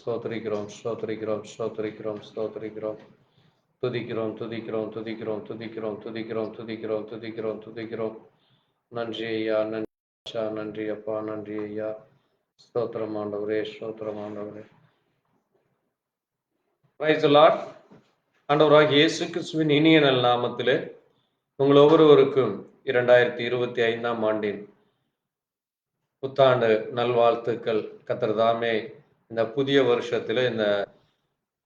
ஸ்தோத்திரிக்கிறோம், ஸ்தோத்திரிக்கிறோம், ஸ்தோத்திரிக்கிறோம், ஸ்தோத்திரிக்கிறோம். துதிக்கிறோம், துதிக்கிறோம், துதிக்கிறோம், துதிக்கிறோம், துதிக்கிறோம், துதிக்கிறோம், துதிக்கிறோம், துதிக்கிறோம். நன்றி ஐயா, நன்றி ஆச்சா, நன்றி அப்பா, நன்றி ஐயா. ஸ்தோத்திரம் ஆண்டவரே, ஸ்தோத்திரம் ஆண்டவரே. Praise the Lord. ஆண்டவராகிய இயேசு கிறிஸ்துவின் இனிய நல் நாமத்திலே உங்கள் ஒவ்வொருவருக்கும் 2025 ஆண்டின் புத்தாண்டு நல்வாழ்த்துக்கள். கர்த்தர் தாமே இந்த புதிய வருஷத்திலே இந்த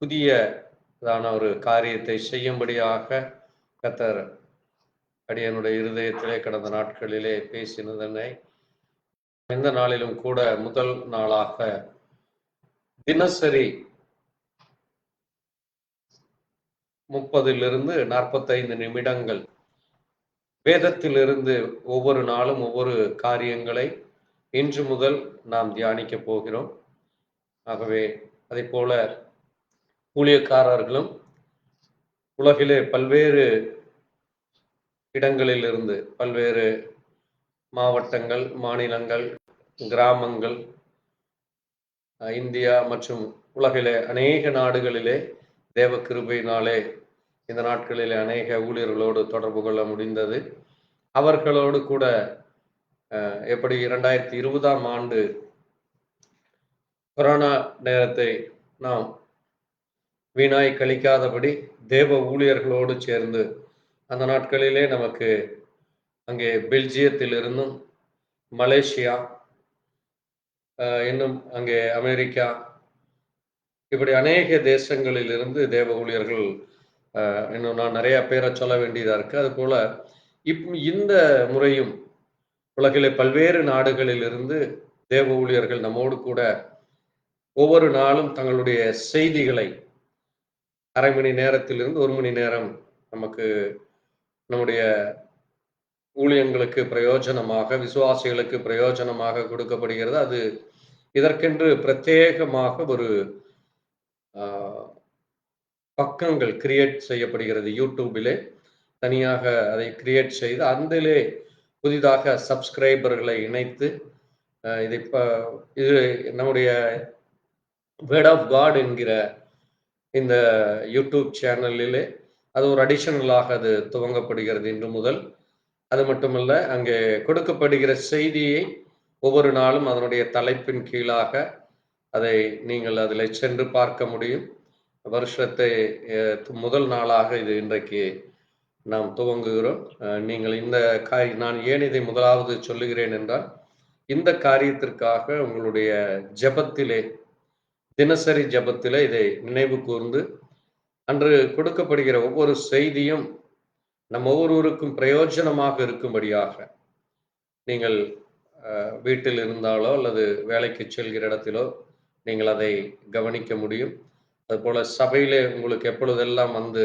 புதியதான ஒரு காரியத்தை செய்யும்படியாக கர்த்தர் அடியனுடைய இருதயத்திலே கடந்த நாட்களிலே பேசினதனை இந்த நாளிலும் கூட முதல் நாளாக தினசரி 30 to 45 நிமிடங்கள் வேதத்திலிருந்து ஒவ்வொரு நாளும் ஒவ்வொரு காரியங்களை இன்று முதல் நாம் தியானிக்க போகிறோம். ஆகவே அதை போல ஊழியக்காரர்களும் உலகிலே பல்வேறு இடங்களிலிருந்து பல்வேறு மாவட்டங்கள், மாநிலங்கள், கிராமங்கள், இந்தியா மற்றும் உலகிலே அநேக நாடுகளிலே தேவ கிருபையினாலே இந்த நாட்களிலே அநேக ஊழியர்களோடு தொடர்பு கொள்ள முடிந்தது. அவர்களோடு கூட எப்படி 2020 ஆண்டு கொரோனா நேரத்தை நாம் வீணாய் கழிக்காதபடி தேவ ஊழியர்களோடு சேர்ந்து அந்த நாட்களிலே நமக்கு அங்கே பெல்ஜியத்திலிருந்தும் மலேசியா, இன்னும் அங்கே அமெரிக்கா, இப்படி அநேக தேசங்களிலிருந்து தேவ ஊழியர்கள், இன்னும் நான் நிறைய பேரை சொல்ல வேண்டியதாக இருக்கு. அது போல இந்த முறையும் உலகிலே பல்வேறு நாடுகளிலிருந்து தேவ ஊழியர்கள் நம்மோடு கூட ஒவ்வொரு நாளும் தங்களுடைய செய்திகளை 1/2 மணி நேரத்திலிருந்து 1 மணி நேரம் நமக்கு நம்முடைய ஊழியங்களுக்கு பிரயோஜனமாக, விசுவாசிகளுக்கு பிரயோஜனமாக கொடுக்கப்படுகிறது. அது இதற்கென்று பிரத்யேகமாக ஒரு பக்கங்கள் கிரியேட் செய்யப்படுகிறது. யூடியூபிலே தனியாக அதை கிரியேட் செய்து அதிலே புதிதாக சப்ஸ்கிரைபர்களை இணைத்து இது நம்முடைய வேர்ட் ஆஃப் காட் என்கிற இந்த யூடியூப் சேனலிலே அது ஒரு அடிஷனலாக அது துவங்கப்படுகிறது இன்று முதல். அது மட்டுமல்ல, அங்கே கொடுக்கப்படுகிற செய்தியை ஒவ்வொரு நாளும் அதனுடைய தலைப்பின் கீழாக அதை நீங்கள் அதில் சென்று பார்க்க முடியும். வருஷத்தை முதல் நாளாக இது இன்றைக்கு நாம் துவங்குகிறோம். நீங்கள் இந்த நான் ஏன் இதை முதலாவது சொல்லுகிறேன் என்றால், இந்த காரியத்திற்காக உங்களுடைய ஜெபத்திலே, தினசரி ஜெபத்திலே இதை நினைவு கூர்ந்து அன்று கொடுக்கப்படுகிற ஒவ்வொரு செய்தியும் நம் ஒவ்வொருவருக்கும் பிரயோஜனமாக இருக்கும்படியாக நீங்கள் வீட்டில் இருந்தாலோ அல்லது வேலைக்கு செல்கிற இடத்திலோ நீங்கள் அதை கவனிக்க முடியும். அதுபோல சபையிலே உங்களுக்கு எப்பொழுதெல்லாம் வந்து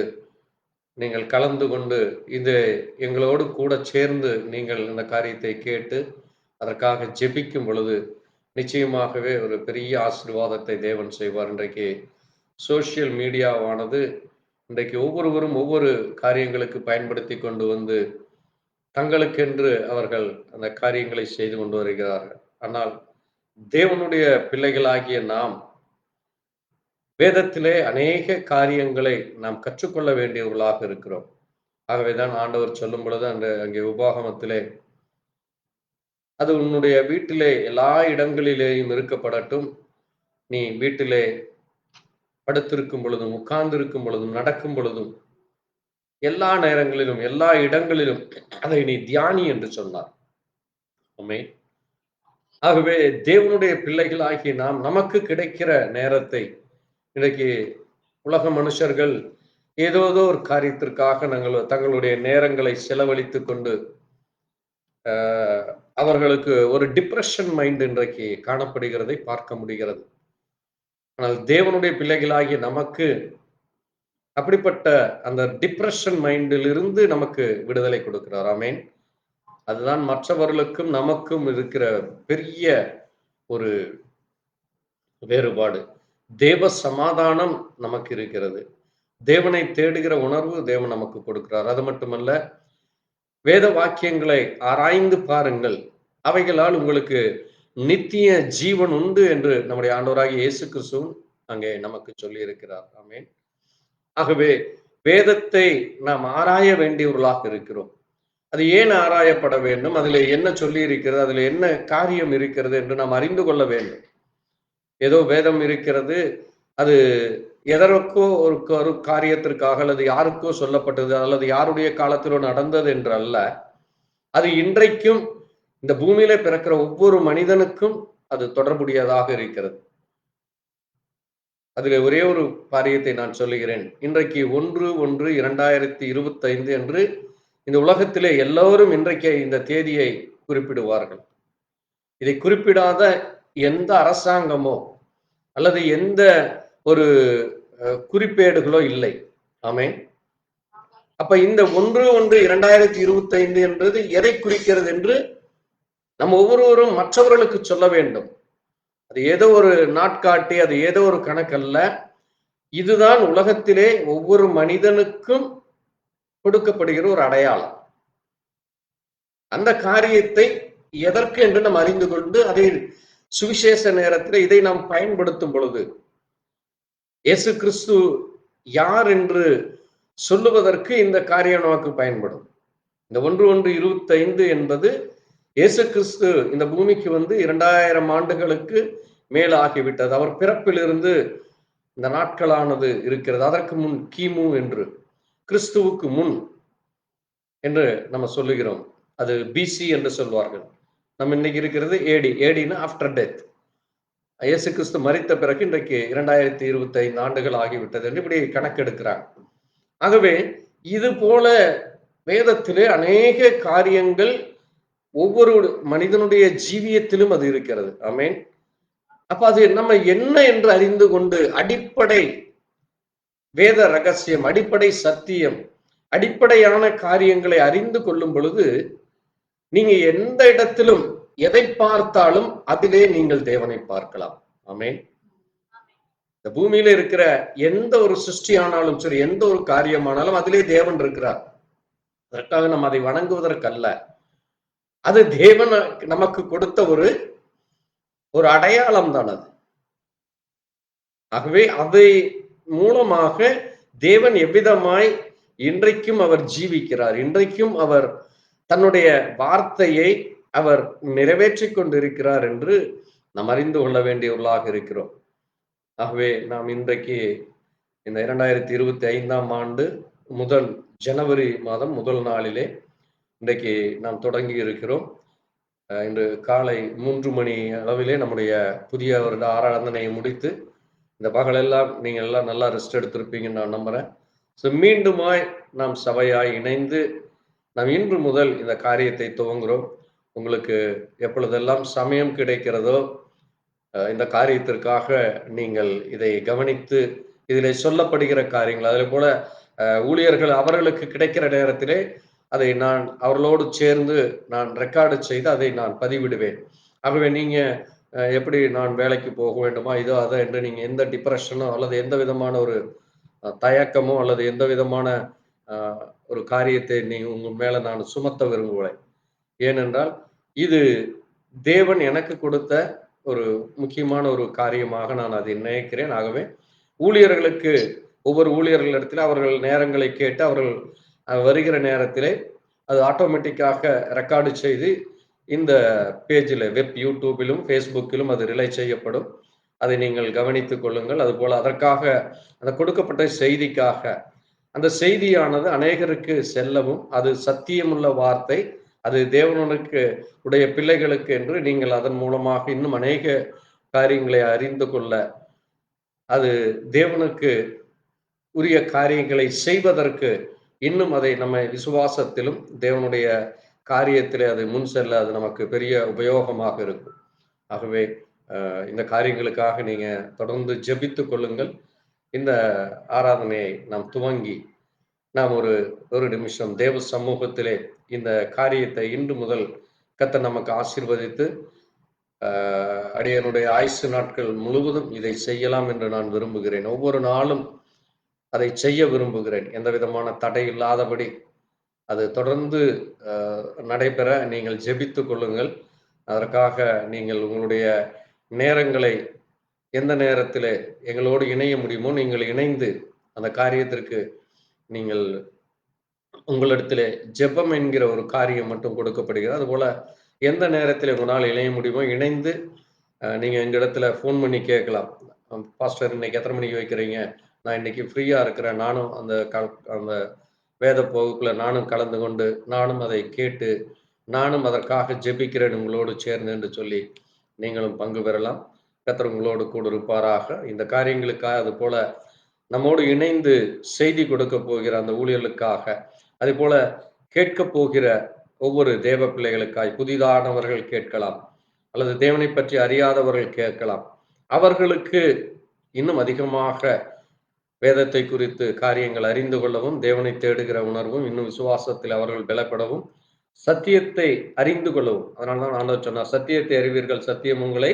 நீங்கள் கலந்து கொண்டு இது எங்களோடு கூட சேர்ந்து நீங்கள் இந்த காரியத்தை கேட்டு அதற்காக ஜெபிக்கும் பொழுது நிச்சயமாகவே ஒரு பெரிய ஆசீர்வாதத்தை தேவன் செய்வார். இன்றைக்கு சோசியல் மீடியாவானது இன்றைக்கு ஒவ்வொருவரும் ஒவ்வொரு காரியங்களுக்கு பயன்படுத்தி கொண்டு வந்து தங்களுக்கென்று அவர்கள் அந்த காரியங்களை செய்து கொண்டு வருகிறார்கள். ஆனால் தேவனுடைய பிள்ளைகளாகிய நாம் வேதத்திலே அநேக காரியங்களை நாம் கற்றுக்கொள்ள வேண்டியவர்களாக இருக்கிறோம். ஆகவேதான் ஆண்டவர் சொல்லும் பொழுது அங்கே உபாகமத்திலே அது உன்னுடைய வீட்டிலே எல்லா இடங்களிலேயும் இருக்கப்படட்டும், நீ வீட்டிலே படுத்திருக்கும் பொழுதும், உட்கார்ந்து இருக்கும் பொழுதும், நடக்கும் பொழுதும், எல்லா நேரங்களிலும் எல்லா இடங்களிலும் அதை நீ தியானி என்று சொன்னார். ஆமென். ஆகவே தேவனுடைய பிள்ளைகளாகிய நாம் நமக்கு கிடைக்கிற நேரத்தை இன்றைக்கு உலக மனுஷர்கள் ஏதோ ஒரு காரியத்திற்காக தங்களுடைய நேரங்களை செலவழித்துக் கொண்டு அவர்களுக்கு ஒரு டிப்ரெஷன் மைண்ட் இன்றைக்கு காணப்படுகிறதை பார்க்க முடிகிறது. ஆனால் தேவனுடைய பிள்ளைகளாகிய நமக்கு அப்படிப்பட்ட அந்த டிப்ரெஷன் மைண்டில் இருந்து நமக்கு விடுதலை கொடுக்கிறார். ஆமென். அதுதான் மற்றவர்களுக்கும் நமக்கும் இருக்கிற பெரிய ஒரு வேறுபாடு. தேவ சமாதானம் நமக்கு இருக்கிறது. தேவனை தேடுகிற உணர்வு தேவன் நமக்கு கொடுக்கிறார். அது மட்டுமல்ல, வேத வாக்கியங்களை ஆராய்ந்து பாருங்கள், அவைகளால் உங்களுக்கு நித்திய ஜீவன் உண்டு என்று நம்முடைய ஆண்டவராகிய இயேசு கிறிஸ்து அங்கே நமக்கு சொல்லி இருக்கிறார். ஆமென். ஆகவே வேதத்தை நாம் ஆராய வேண்டியவர்களாக இருக்கிறோம். அது ஏன் ஆராயப்பட வேண்டும்? அதிலே என்ன சொல்லி இருக்கிறது? அதிலே என்ன காரியம் இருக்கிறது என்று நாம் அறிந்து கொள்ள வேண்டும். ஏதோ வேதம் இருக்கிறது, அது எதற்கோ ஒரு காரியத்திற்காக அல்லது யாருக்கோ சொல்லப்பட்டது அல்லது யாருடைய காலத்திலோ நடந்தது என்று அல்ல. அது இன்றைக்கும் இந்த பூமியிலே பிறக்கிற ஒவ்வொரு மனிதனுக்கும் அது தொடர்புடையதாக இருக்கிறது. அதிலே ஒரே ஒரு காரியத்தை நான் சொல்லுகிறேன். இன்றைக்கு 1/1/2025 என்று இந்த உலகத்திலே எல்லோரும் இன்றைக்கு இந்த தேதியை குறிப்பிடுவார்கள். இதை குறிப்பிடாத எந்த அரசாங்கமோ அல்லது எந்த ஒரு குறிப்பேடுகளோ இல்லை. ஆமென். அப்ப இந்த 1/1/2025 என்பது எதை குறிக்கிறது என்று நம்ம ஒவ்வொருவரும் மற்றவர்களுக்கு சொல்ல வேண்டும். அது ஏதோ ஒரு நாட்காட்டி, அது ஏதோ ஒரு கணக்கல்ல. இதுதான் உலகத்திலே ஒவ்வொரு மனிதனுக்கும் கொடுக்கப்படுகிற ஒரு அடையாளம். அந்த காரியத்தை எதற்கு என்று நாம் அறிந்து கொண்டு அதை சுவிசேஷ நேரத்தில் இதை நாம் பயன்படுத்தும் பொழுது இயேசு கிறிஸ்து யார் என்று சொல்லுவதற்கு இந்த காரியம் நமக்கு பயன்படும். இந்த 1/1/25 என்பது இயேசு கிறிஸ்து இந்த பூமிக்கு வந்து 2000 ஆண்டுகளுக்கு மேல் ஆகிவிட்டது. அவர் பிறப்பிலிருந்து இந்த நாட்களானது இருக்கிறது. அதற்கு முன் கிமு என்று, கிறிஸ்துவுக்கு முன் என்று நம்ம சொல்லுகிறோம். அது பிசி என்று சொல்வார்கள். நம்ம இன்னைக்கு இருக்கிறது ஏடி. ஏடினா ஆஃப்டர் டெத். இயேசு கிறிஸ்து மரித்த பிறகு இன்றைக்கு 2025 ஆண்டுகள் ஆகிவிட்டது என்று இப்படி கணக்கெடுக்கிறாங்க. ஆகவே இது போல வேதத்திலே அநேக காரியங்கள் ஒவ்வொரு மனிதனுடைய ஜீவியத்திலும் அது இருக்கிறது. ஆமென். அப்ப அது நம்ம என்ன என்று அறிந்து கொண்டு அடிப்படை வேத ரகசியம், அடிப்படை சத்தியம், அடிப்படையான காரியங்களை அறிந்து கொள்ளும் பொழுது நீங்க எந்த இடத்திலும் எதை பார்த்தாலும் அதிலே நீங்கள் தேவனை பார்க்கலாம். ஆமென். இந்த பூமியில இருக்கிற எந்த ஒரு சிருஷ்டியானாலும் சரி, எந்த ஒரு காரியமானாலும் அதிலே தேவன் இருக்கிறார். அதற்காக நம்ம அதை வணங்குவதற்கல்ல. அது தேவன் நமக்கு கொடுத்த ஒரு அடையாளம் தான் அது. ஆகவே அதை மூலமாக தேவன் எவ்விதமாய் இன்றைக்கும் அவர் ஜீவிக்கிறார், இன்றைக்கும் அவர் தன்னுடைய வார்த்தையை அவர் நிறைவேற்றிக் கொண்டிருக்கிறார் என்று நாம் அறிந்து கொள்ள வேண்டியவர்களாக இருக்கிறோம். ஆகவே நாம் இன்றைக்கு இந்த 2025 ஆண்டு முதல் ஜனவரி மாதம் முதல் நாளிலே இன்றைக்கு நாம் தொடங்கி இருக்கிறோம். இன்று காலை 3 மணி அளவிலே நம்முடைய புதிய வருட ஆராதனையை முடித்து இந்த பகலெல்லாம் நீங்கள் எல்லாம் நல்லா ரெஸ்ட் எடுத்திருப்பீங்கன்னு நான் நம்புறேன். ஸோ மீண்டுமாய் நாம் சபையாய் இணைந்து நாம் இன்று முதல் இந்த காரியத்தை துவங்குகிறோம். உங்களுக்கு எப்பொழுதெல்லாம் சமயம் கிடைக்கிறதோ இந்த காரியத்திற்காக நீங்கள் இதை கவனித்து இதில் சொல்லப்படுகிற காரியங்கள் அதில் போல ஊழியர்கள் அவர்களுக்கு கிடைக்கிற நேரத்திலே அதை நான் அவர்களோடு சேர்ந்து நான் ரெக்கார்டு செய்து அதை நான் பதிவிடுவேன். ஆகவே நீங்க எப்படி நான் வேலைக்கு போக வேண்டுமா இதோ அதை என்று நீங்க எந்த டிப்ரெஷனோ அல்லது எந்த விதமான ஒரு தயக்கமோ அல்லது எந்த விதமான ஒரு காரியத்தை நீங்க உங்க மேல நான் சுமத்த விரும்புவேன். ஏனென்றால் இது தேவன் எனக்கு கொடுத்த ஒரு முக்கியமான ஒரு காரியமாக நான் அதை நினைக்கிறேன். ஆகவே ஊழியர்களுக்கு ஒவ்வொரு ஊழியர்களிடத்தில் அவர்கள் நேரங்களை கேட்டு அவர்கள் வருகிற நேரத்திலே அது ஆட்டோமேட்டிக்காக ரெக்கார்டு செய்து இந்த பேஜில் வெப் யூடியூபிலும் ஃபேஸ்புக்கிலும் அது ரிலை செய்யப்படும். அதை நீங்கள் கவனித்துக் கொள்ளுங்கள். அதுபோல அதற்காக அந்த கொடுக்கப்பட்ட செய்திக்காக அந்த செய்தியானது அநேகருக்கு செல்லவும் அது சத்தியமுள்ள வார்த்தை, அது தேவனுக்கு உடைய பிள்ளைகளுக்கு என்று நீங்கள் அதன் மூலமாக இன்னும் அநேக காரியங்களை அறிந்து கொள்ள அது தேவனுக்கு உரிய காரியங்களை செய்வதற்கு இன்னும் அதை நம்ம விசுவாசத்திலும் தேவனுடைய காரியத்திலே அது முன் செல்ல அது நமக்கு பெரிய உபயோகமாக இருக்கும். ஆகவே இந்த காரியங்களுக்காக நீங்க தொடர்ந்து ஜெபித்துக் கொள்ளுங்கள். இந்த ஆராதனையை நாம் துவங்கி நாம் ஒரு நிமிஷம் தேவ சமூகத்திலே இந்த காரியத்தை இன்று முதல் கர்த்தர் நமக்கு ஆசீர்வதித்து அடியனுடைய ஆயுசு நாட்கள் முழுவதும் இதை செய்யலாம் என்று நான் விரும்புகிறேன். ஒவ்வொரு நாளும் அதை செய்ய விரும்புகிறேன். எந்த விதமான தடை இல்லாதபடி அது தொடர்ந்து நடைபெற நீங்கள் ஜெபித்துக் கொள்ளுங்கள். அதற்காக நீங்கள் உங்களுடைய நேரங்களை எந்த நேரத்திலே எங்களோடு இணைய முடியுமோ நீங்கள் இணைந்து அந்த காரியத்திற்கு நீங்கள் உங்களிடத்திலே ஜெபம் என்கிற ஒரு காரியம் மட்டும் கொடுக்கப்படுகிறது. அதுபோல எந்த நேரத்தில் உங்களால் இணைய முடியுமோ இணைந்து நீங்க எங்க இடத்துல ஃபோன் பண்ணி கேட்கலாம். பாஸ்டர் இன்னைக்கு எத்தனை மணிக்கு வைக்கிறீங்க? நான் இன்னைக்கு ஃப்ரீயா இருக்கிறேன். நானும் அந்த வேத வகுப்புல நானும் கலந்து கொண்டு, நானும் அதை கேட்டு, நானும் அதற்காக ஜெபிக்கிறேன் உங்களோடு சேர்ந்து என்று சொல்லி நீங்களும் பங்கு பெறலாம். கர்த்தர் உங்களோடு கூட இருப்பாராக. இந்த காரியங்களுக்காக அதுபோல நம்மோடு இணைந்து செய்தி கொடுக்க போகிற அந்த ஊழியர்களுக்காக, அதுபோல கேட்கப் போகிற ஒவ்வொரு தேவ பிள்ளைகளுக்காய் புதிதானவர்கள் கேட்கலாம், அல்லது தேவனை பற்றி அறியாதவர்கள் கேட்கலாம். அவர்களுக்கு இன்னும் அதிகமாக வேதத்தை குறித்து காரியங்கள் அறிந்து கொள்ளவும், தேவனை தேடுகிற உணர்வும், இன்னும் விசுவாசத்தில் அவர்கள் பலப்படவும், சத்தியத்தை அறிந்து கொள்ளவும். அதனால்தான் ஆண்டவர் சொன்னார், சத்தியத்தை அறிவீர்கள், சத்தியம் உங்களை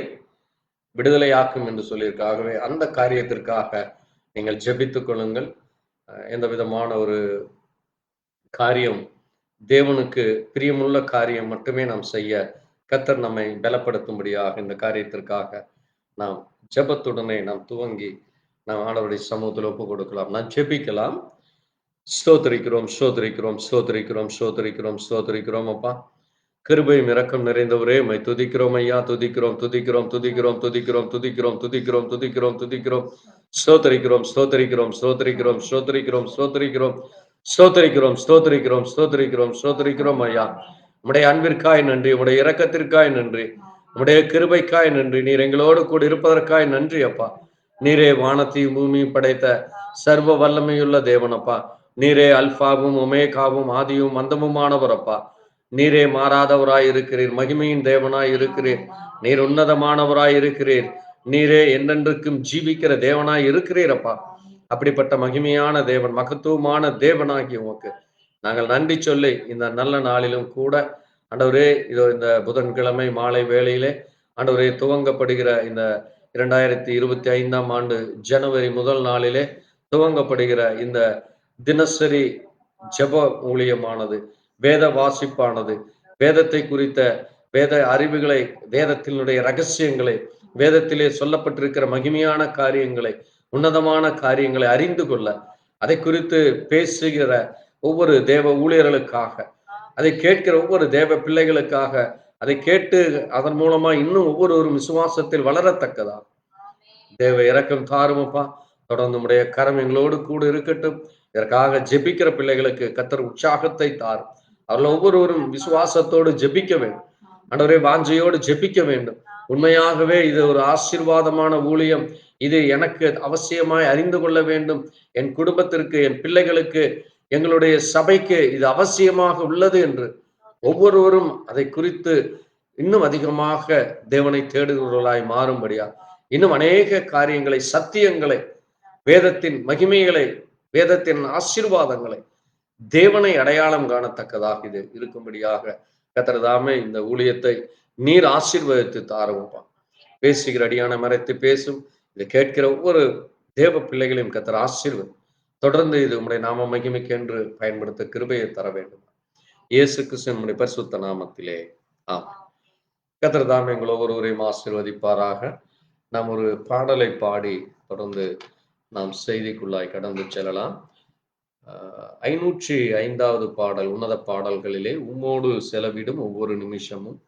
விடுதலையாக்கும் என்று சொல்லியிருக்கார். ஆகவே அந்த காரியத்திற்காக நீங்கள் ஜெபித்துக் கொள்ளுங்கள். எந்த விதமான ஒரு காரியம் தேவனுக்கு பிரியமுள்ள காரியம் மட்டுமே நாம் செய்ய கர்த்தர் நம்மை பலப்படுத்தும்படியாக இந்த காரியத்திற்காக நாம் ஜெபத்துடனே நாம் துவங்கி நாம் ஆண்டவருடைய சமூகத்தில் ஒப்பு கொடுக்கலாம். நாம் ஜெபிக்கலாம். ஸ்தோத்திரிக்கிறோம், ஸ்தோத்திரிக்கிறோம், ஸ்தோத்திரிக்கிறோம், ஸ்தோத்திரிக்கிறோம், ஸ்தோத்திரிக்கிறோம் அப்பா. கிருபையும் இரக்கம் நிறைந்தவரே, உம்மை துதிக்கிறோம் ஐயா, துதிக்கிறோம், துதிக்கிறோம், துதிக்கிறோம், துதிக்கிறோம், துதிக்கிறோம், துதிக்கிறோம், துதிக்கிறோம், துதிக்கிறோம், ஸ்தோத்திரிக்கிறோம், ஸ்தோத்திரிக்கிறோம், ஸ்தோத்திரிக்கிறோம், ஸ்தோத்திரிக்கிறோம், ஸ்தோத்திரிக்கிறோம், ஸ்தோத்திரிக்கிறோம், ஸ்தோத்திரிக்கிறோம், ஸ்தோத்திரிக்கிறோம், ஸ்தோத்திரிக்கிறோம் ஐயா. உம்முடைய அன்பிற்காய் நன்றி, உம்முடைய இரக்கத்திற்காய் நன்றி, உம்முடைய கிருபைக்காய் நன்றி. நீர் எங்களோடு கூட இருப்பதற்காய் நன்றி அப்பா. நீரே வானத்தையும் பூமியும் படைத்த சர்வ வல்லமையுள்ள தேவனப்பா. நீரே அல்பாவும் ஒமேகாவும் ஆதியும் அந்தமுமானவர் அப்பா. நீரே மாறாதவராய் இருக்கிறீர், மகிமையின் தேவனாய் இருக்கிறீர், நீர் உன்னதமானவராய் இருக்கிறீர், நீரே என்றென்றுக்கும் ஜீவிக்கிற தேவனாய் இருக்கிறீர் அப்பா. அப்படிப்பட்ட மகிமையான தேவன், மகத்துவமான தேவனாகி உமக்கு நாங்கள் நன்றி சொல்லி இந்த நல்ல நாளிலும் கூட ஆண்டவரே, இதோ இந்த புதன்கிழமை மாலை வேளையிலே ஆண்டவரே துவங்கப்படுகிற இந்த 2025ஆம் ஆண்டு ஜனவரி முதல் நாளிலே துவங்கப்படுகிற இந்த தினசரி ஜெப ஊழியமானது, வேத வாசிப்பானது, வேதத்தை குறித்த வேத அறிவுகளை, வேதத்தினுடைய ரகசியங்களை, வேதத்திலே சொல்லப்பட்டிருக்கிற மகிமையான காரியங்களை, உன்னதமான காரியங்களை அறிந்து கொள்ள, அதை குறித்து பேசுகிற ஒவ்வொரு தேவ ஊழியர்களுக்காக, அதை கேட்கிற ஒவ்வொரு தேவ பிள்ளைகளுக்காக, அதை கேட்டு அதன் மூலமா இன்னும் ஒவ்வொருவரும் விசுவாசத்தில் வளரத்தக்கதா தேவ இரக்கம் தாருமப்பா. தொடர்ந்து உடைய கரம் எங்களோடு கூட இருக்கட்டும். இதற்காக ஜெபிக்கிற பிள்ளைகளுக்கு கர்த்தர் உற்சாகத்தை தாரும். அவர்கள் ஒவ்வொருவரும் விசுவாசத்தோடு ஜெபிக்க வேண்டும். ஆண்டவரே, வாஞ்சையோடு ஜெபிக்க வேண்டும். உண்மையாகவே இது ஒரு ஆசீர்வாதமான ஊழியம். இது எனக்கு அவசியமாய் அறிந்து கொள்ள வேண்டும். என் குடும்பத்திற்கு, என் பிள்ளைகளுக்கு, எங்களுடைய சபைக்கு இது அவசியமாக உள்ளது என்று ஒவ்வொருவரும் அதை குறித்து இன்னும் அதிகமாக தேவனை தேடுகிறவர்களாய் மாறும்படியா, இன்னும் அநேக காரியங்களை, சத்தியங்களை, வேதத்தின் மகிமைகளை, வேதத்தின் ஆசீர்வாதங்களை, தேவனை அடையாளம் காணத்தக்கதாக இது இருக்கும்படியாக கர்த்தர் தாமே இந்த ஊழியத்தை நீர் ஆசீர்வதித்து தாருவப்பா. பேசுகிற அடியான மறைத்து பேசும், இதை கேட்கிற ஒவ்வொரு தேவ பிள்ளைகளையும் கர்த்தர் ஆசீர்வதி. தொடர்ந்து இது உம்முடைய நாம மகிமைக்கு என்று பயன்படுத்த கிருபையை தர வேண்டும். இயேசு கிறிஸ்துவின் பரிசுத்த நாமத்திலே ஆம். கர்த்தர் தாமே எங்கள் ஒவ்வொருவரையும் ஆசீர்வதிப்பாராக. நாம் ஒரு பாடலை பாடி தொடர்ந்து நாம் செய்திக்குள்ளாய் கடந்து செல்லலாம். 505வது பாடல், உன்னத பாடல்களிலே, உம்மோடு செலவிடும் ஒவ்வொரு நிமிஷமும்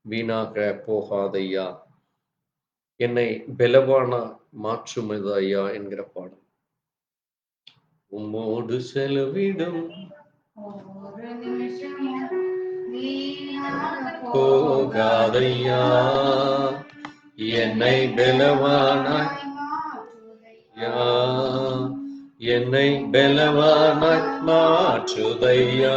வீணாக போகாதையா, என்னை பலவான மாற்றுமது ஐயா என்கிற பாடல். உம்மோடு செலவிடும் போகாதையா, என்னை பலவானாய், என்னை பலவானாய் மாற்றுதையா,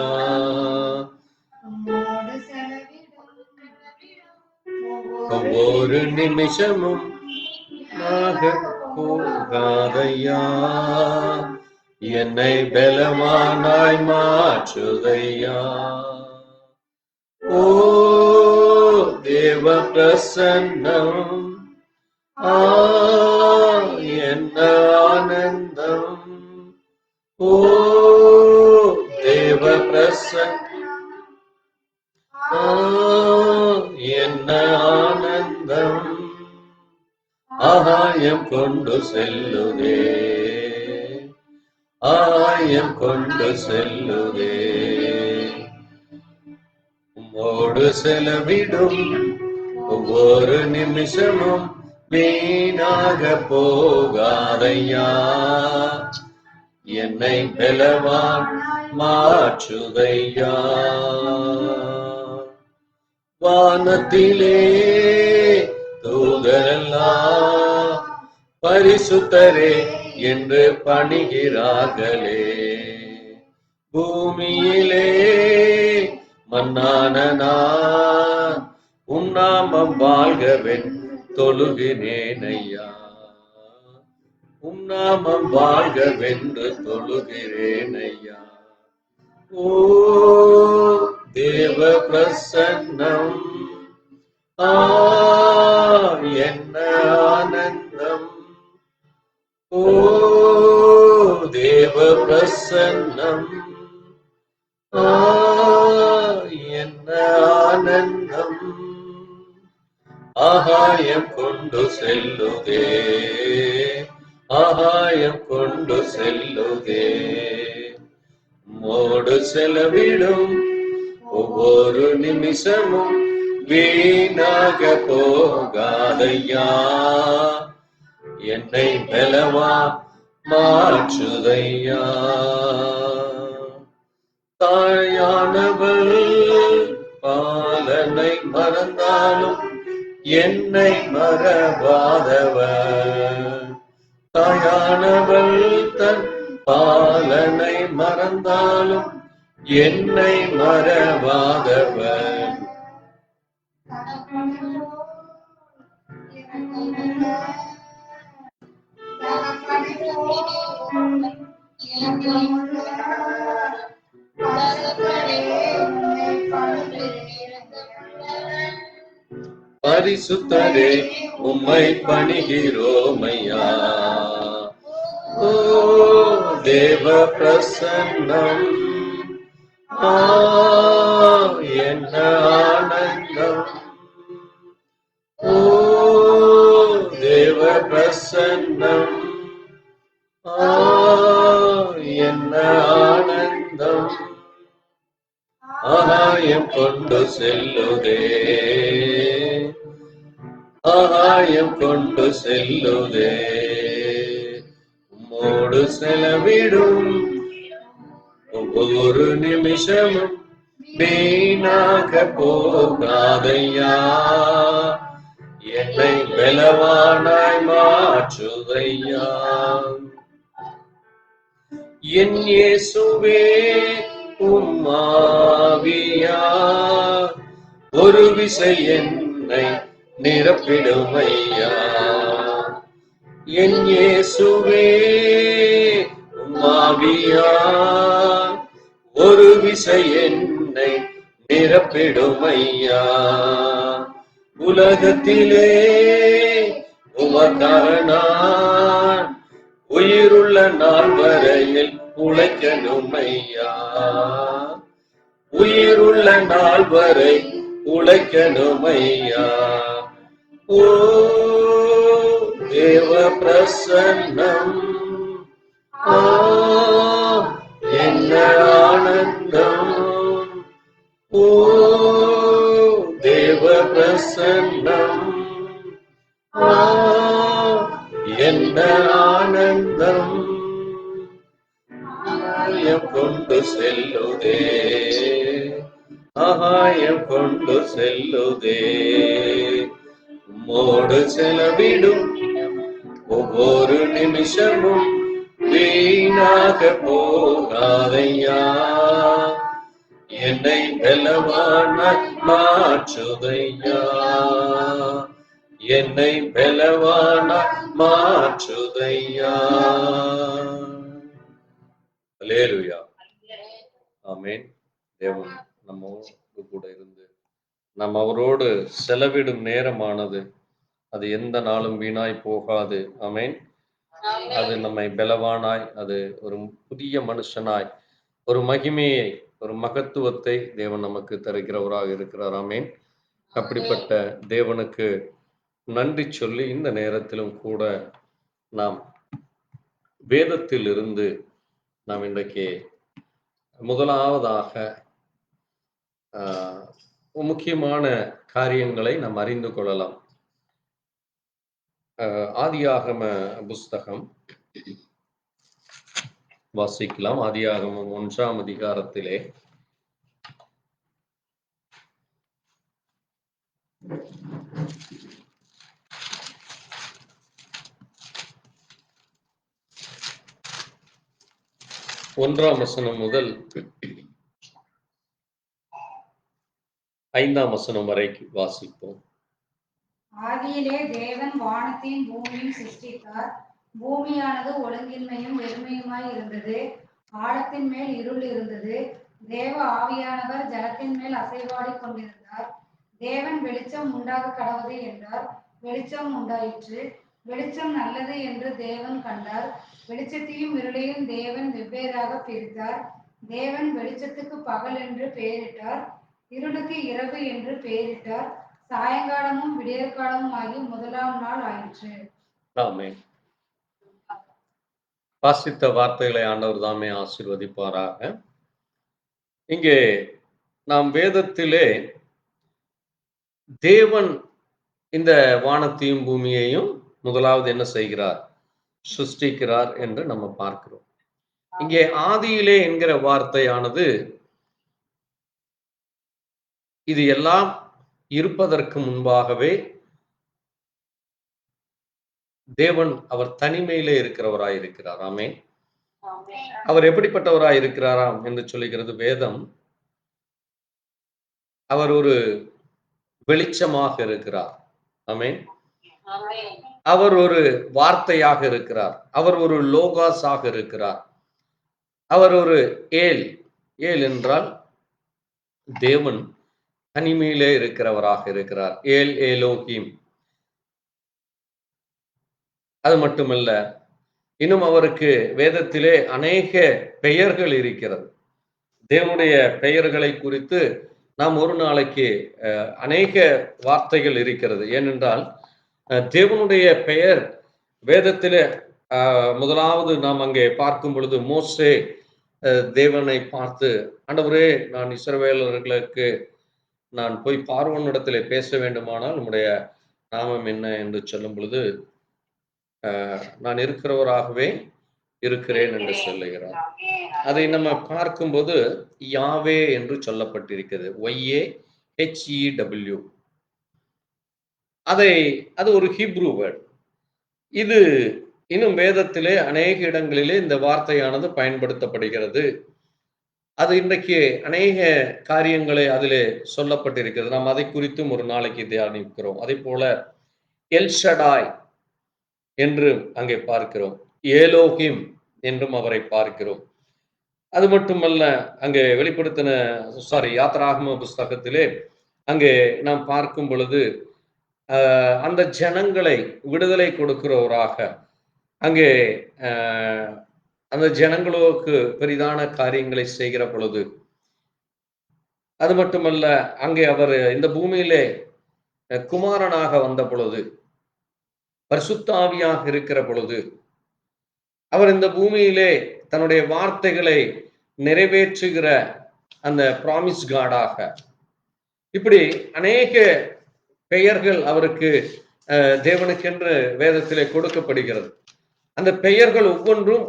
ஒவ்வொரு நிமிஷமும் போகாதையா, என்னை பலவானாய் மாற்றுதையா. ஓ தேவ பிரசன்னம், என்ன ஆனந்தம், ஓ தேவ பிரசன்னம், என்ன ஆனந்தம், ஆகாயம் கொண்டு செல்லுதே, ஆகாயம் கொண்டு செல்லுதே. உம்மோடு செலவிடும் ஒவ்வொரு நிமிஷமும் வீணாக போகாதையா, என்னை பலவான் மாற்றுதையா. வானத்திலே தூதரெல்லாம் பரிசுத்தரே என்று பணிகிறார்களே, பூமியிலே மன்னான நான் உம் நாமம் வாழ்கவென் தொழுகிறேன் ஐயா, உம் நாமம் வாழ்கவென்று தொழுகிறேன் ஐயா. ஓ தேவ பிரசன்னம், என்ன ஆனந்தம். ஓ தேவ பிரசன்னம், என்ன ஆனந்தம். ஆகாயம் கொண்டு செல்லுதே, ஆகாயம் கொண்டு செல்லுதே. மோடு செலவிடும் ஒவ்வொரு நிமிஷமும் வீணாக போகாதையா, என்னை பலவா மாற்றுதையா. தாயானவள் பாலனை மறந்தாலும் என்னை மறவாதவர், தாயானவள் தன் பாலனை மறந்தாலும் என்னை மறவாதவர். பரிசுத்தரே உம்மை பணிகிறோமையா, ஓ தேவ பிரசன்னம், என்ன ஆனந்தம். ஓ தேவ பிரசன்னம், என்ன ஆனந்தம். ஆகாயம் கொண்டு செல்லுதே, ஆகாயம் கொண்டு செல்லுதே. உம்மோடு செலவிடும் ஒவ்வொரு நிமிஷமும் வீணாக போகாதையா, என்னை பலவானாய் மாற்றுதையா. என் இயேசுவே உம்மாவியா ஒரு விசை என்னை நிரப்பிடுமையா, என் இயேசுவே உம்மாவியா ஒரு விசை என்னை நிரப்பிடுமையா. உலகத்திலே உமக்காக நான் உயிருள்ள நாள் வரையில் உழைக்கணுமையா, உயிருள்ள நாள் வரை உழைக்கணுமையா. ஓ தேவ பிரசன்னம், என்ன ஆனந்தம். ஓ தேவ பிரசன்னம், என்ன ஆனந்தம். ஆகாயம் கொண்டு செல்லுதே, ஆகாயம் கொண்டு செல்லுதே. உம்மோடு செலவிடும் ஒவ்வொரு நிமிஷமும் வீணாக போகாதையா, என்னை பலவான மாற்றுதையா, என்னை பலவான மாற்றுதையா. அல்லேலூயா, ஆமென். தேவன் நம்மோடு கூட இருந்து நாம் அவரோடு செலவிடும் நேரமானது அது எந்த நாளும் வீணாய் போகாது. ஆமென். அது நம்மை பலவானாய், அது ஒரு புதிய மனுஷனாய், ஒரு மகிமையை, ஒரு மகத்துவத்தை தேவன் நமக்கு தருகிறவராக இருக்கிறார். ஆமென். அப்படிப்பட்ட தேவனுக்கு நன்றி சொல்லி இந்த நேரத்திலும் கூட நாம் வேதத்தில் இருந்து நாம் இன்றைக்கு முதலாவதாக முக்கியமான காரியங்களை நாம் அறிந்து கொள்ளலாம். ஆதியாகம புஸ்தகம் வாசிக்கலாம். ஆதியாகமம் 1ஆம் அதிகாரத்திலே ஒன்றாம் வசனம் முதல் 5ஆம் வசனம் வரைக்கும் வாசிப்போம். ஆதியிலே தேவன் வானத்தையும் பூமியையும் சிருஷ்டித்தார். பூமியானது ஒழுங்கின்மையும் வெறுமையுமாய் இருந்தது. ஆழத்தின் மேல் இருள் இருந்தது. தேவ ஆவியானவர் ஜலத்தின் மேல் அசைவாடி கொண்டிருந்தார். தேவன் வெளிச்சம் உண்டாக கடவுது என்றார். வெளிச்சம் உண்டாயிற்று. வெளிச்சம் நல்லது என்று தேவன் கண்டார். வெளிச்சத்தையும் இருளையும் தேவன் வெவ்வேறாக பிரித்தார். தேவன் வெளிச்சத்துக்கு பகல் என்று பெயரிட்டார். இருளுக்கு இரவு என்று பெயரிட்டார். சாயங்காலமும் விடியற்காலமும் ஆகி முதலாம் நாள் ஆயிற்று. ஆமென். வாசித்த வார்த்தைகளை ஆண்டவர் தாமே ஆசீர்வதிப்பாராக. இங்கே நாம் வேதத்திலே தேவன் இந்த வானத்தையும் பூமியையும் முதலாவது என்ன செய்கிறார்? சிருஷ்டிக்கிறார் என்று நம்ம பார்க்கிறோம். இங்கே ஆதியிலே என்கிற வார்த்தையானது இது எல்லாம் இருப்பதற்கு முன்பாகவே தேவன் அவர் தனிமையிலே இருக்கிறவராய் இருக்கிறார். ஆமென். அவர் எப்படிப்பட்டவராய் இருக்கிறாராம் என்று சொல்லுகிறது வேதம். அவர் ஒரு வெளிச்சமாக இருக்கிறார். ஆமென். அவர் ஒரு வார்த்தையாக இருக்கிறார். அவர் ஒரு லோகாஸாக இருக்கிறார். அவர் ஒரு ஏல் என்றால் தேவன் தனிமையிலே இருக்கிறவராக இருக்கிறார். ஏல் ஏலோகிம். அது மட்டுமல்ல, இன்னும் அவருக்கு வேதத்திலே அநேக பெயர்கள் இருக்கிறது. தேவனுடைய பெயர்களை குறித்து நாம் ஒரு நாளைக்கு அநேக வார்த்தைகள் இருக்கிறது. ஏனென்றால் தேவனுடைய பெயர் வேதத்திலே முதலாவது நாம் அங்கே பார்க்கும் பொழுது மோசே தேவனை பார்த்து, ஆண்டவரே, நான் இஸ்ரவேலர்களுக்கு நான் போய் பார்வோனிடத்திலே பேச வேண்டுமானால் உம்முடைய நாமம் என்ன என்று சொல்லும் பொழுது, நான் இருக்கிறவராகவே இருக்கிறேன் என்று சொல்லுகிறார். அதை நம்ம பார்க்கும்போது யாவே என்று சொல்லப்பட்டிருக்கிறது. YAHEW. அது ஒரு ஹீப்ரூ வேர்ட். இது இன்னும் வேதத்திலே அநேக இடங்களிலே இந்த வார்த்தையானது பயன்படுத்தப்படுகிறது. அது இன்றைக்கு அநேக காரியங்களை அதிலே சொல்லப்பட்டிருக்கிறது. நாம் அதை குறித்தும் ஒரு நாளைக்கு தியானிக்கிறோம். அதே போல எல்ஷடாய் என்று அங்கே பார்க்கிறோம். ஏலோகிம் என்றும் அவரை பார்க்கிறோம். அது மட்டுமல்ல, அங்கே யாத்ராகம புஸ்தகத்திலே அங்கே நாம் பார்க்கும் பொழுது அந்த ஜனங்களை விடுதலை கொடுக்கிறவராக அங்கே அந்த ஜனங்களுக்கு பெரிதான காரியங்களை செய்கிற பொழுது, அது மட்டுமல்ல, அங்கே அவர் இந்த பூமியிலே குமாரனாக வந்த பொழுது, பரிசுத்த ஆவியாக இருக்கிற பொழுது, அவர் இந்த பூமியிலே தன்னுடைய வார்த்தைகளை நிறைவேற்றுகிற அந்த ப்ராமிஸ் காடாக, இப்படி அநேக பெயர்கள் அவருக்கு தேவனுக்கென்று வேதத்திலே கொடுக்கப்படுகிறது. அந்த பெயர்கள் ஒவ்வொன்றும்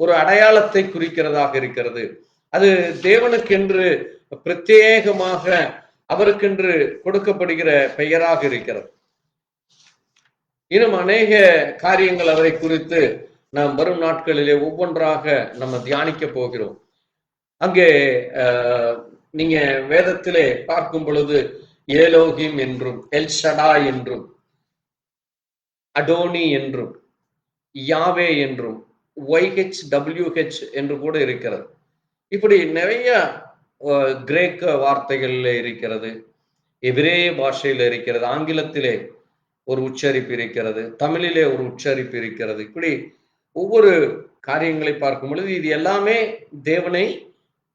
ஒரு அடையாளத்தை குறிக்கிறதாக இருக்கிறது. அது தேவனுக்கென்று பிரத்யேகமாக அவருக்கென்று கொடுக்கப்படுகிற பெயராக இருக்கிறது. இன்னும் அநேக காரியங்கள் அவரை குறித்து நாம் வரும் நாட்களிலே ஒவ்வொன்றாக நம்ம தியானிக்க போகிறோம். அங்கே நீங்க வேதத்திலே பார்க்கும் பொழுது ஏலோகிம் என்றும், எல்ஷடா என்றும், அடோனி என்றும், யாவே என்றும், YHWH என்று கூட இருக்கிறது. இப்படி நிறைய கிரேக்க வார்த்தைகள்ல இருக்கிறது, எபிரேய பாஷையில இருக்கிறது, ஆங்கிலத்திலே ஒரு உச்சரிப்பு இருக்கிறது, தமிழிலே ஒரு உச்சரிப்பு இருக்கிறது. இப்படி ஒவ்வொரு காரியங்களை பார்க்கும் பொழுது இது எல்லாமே தேவனை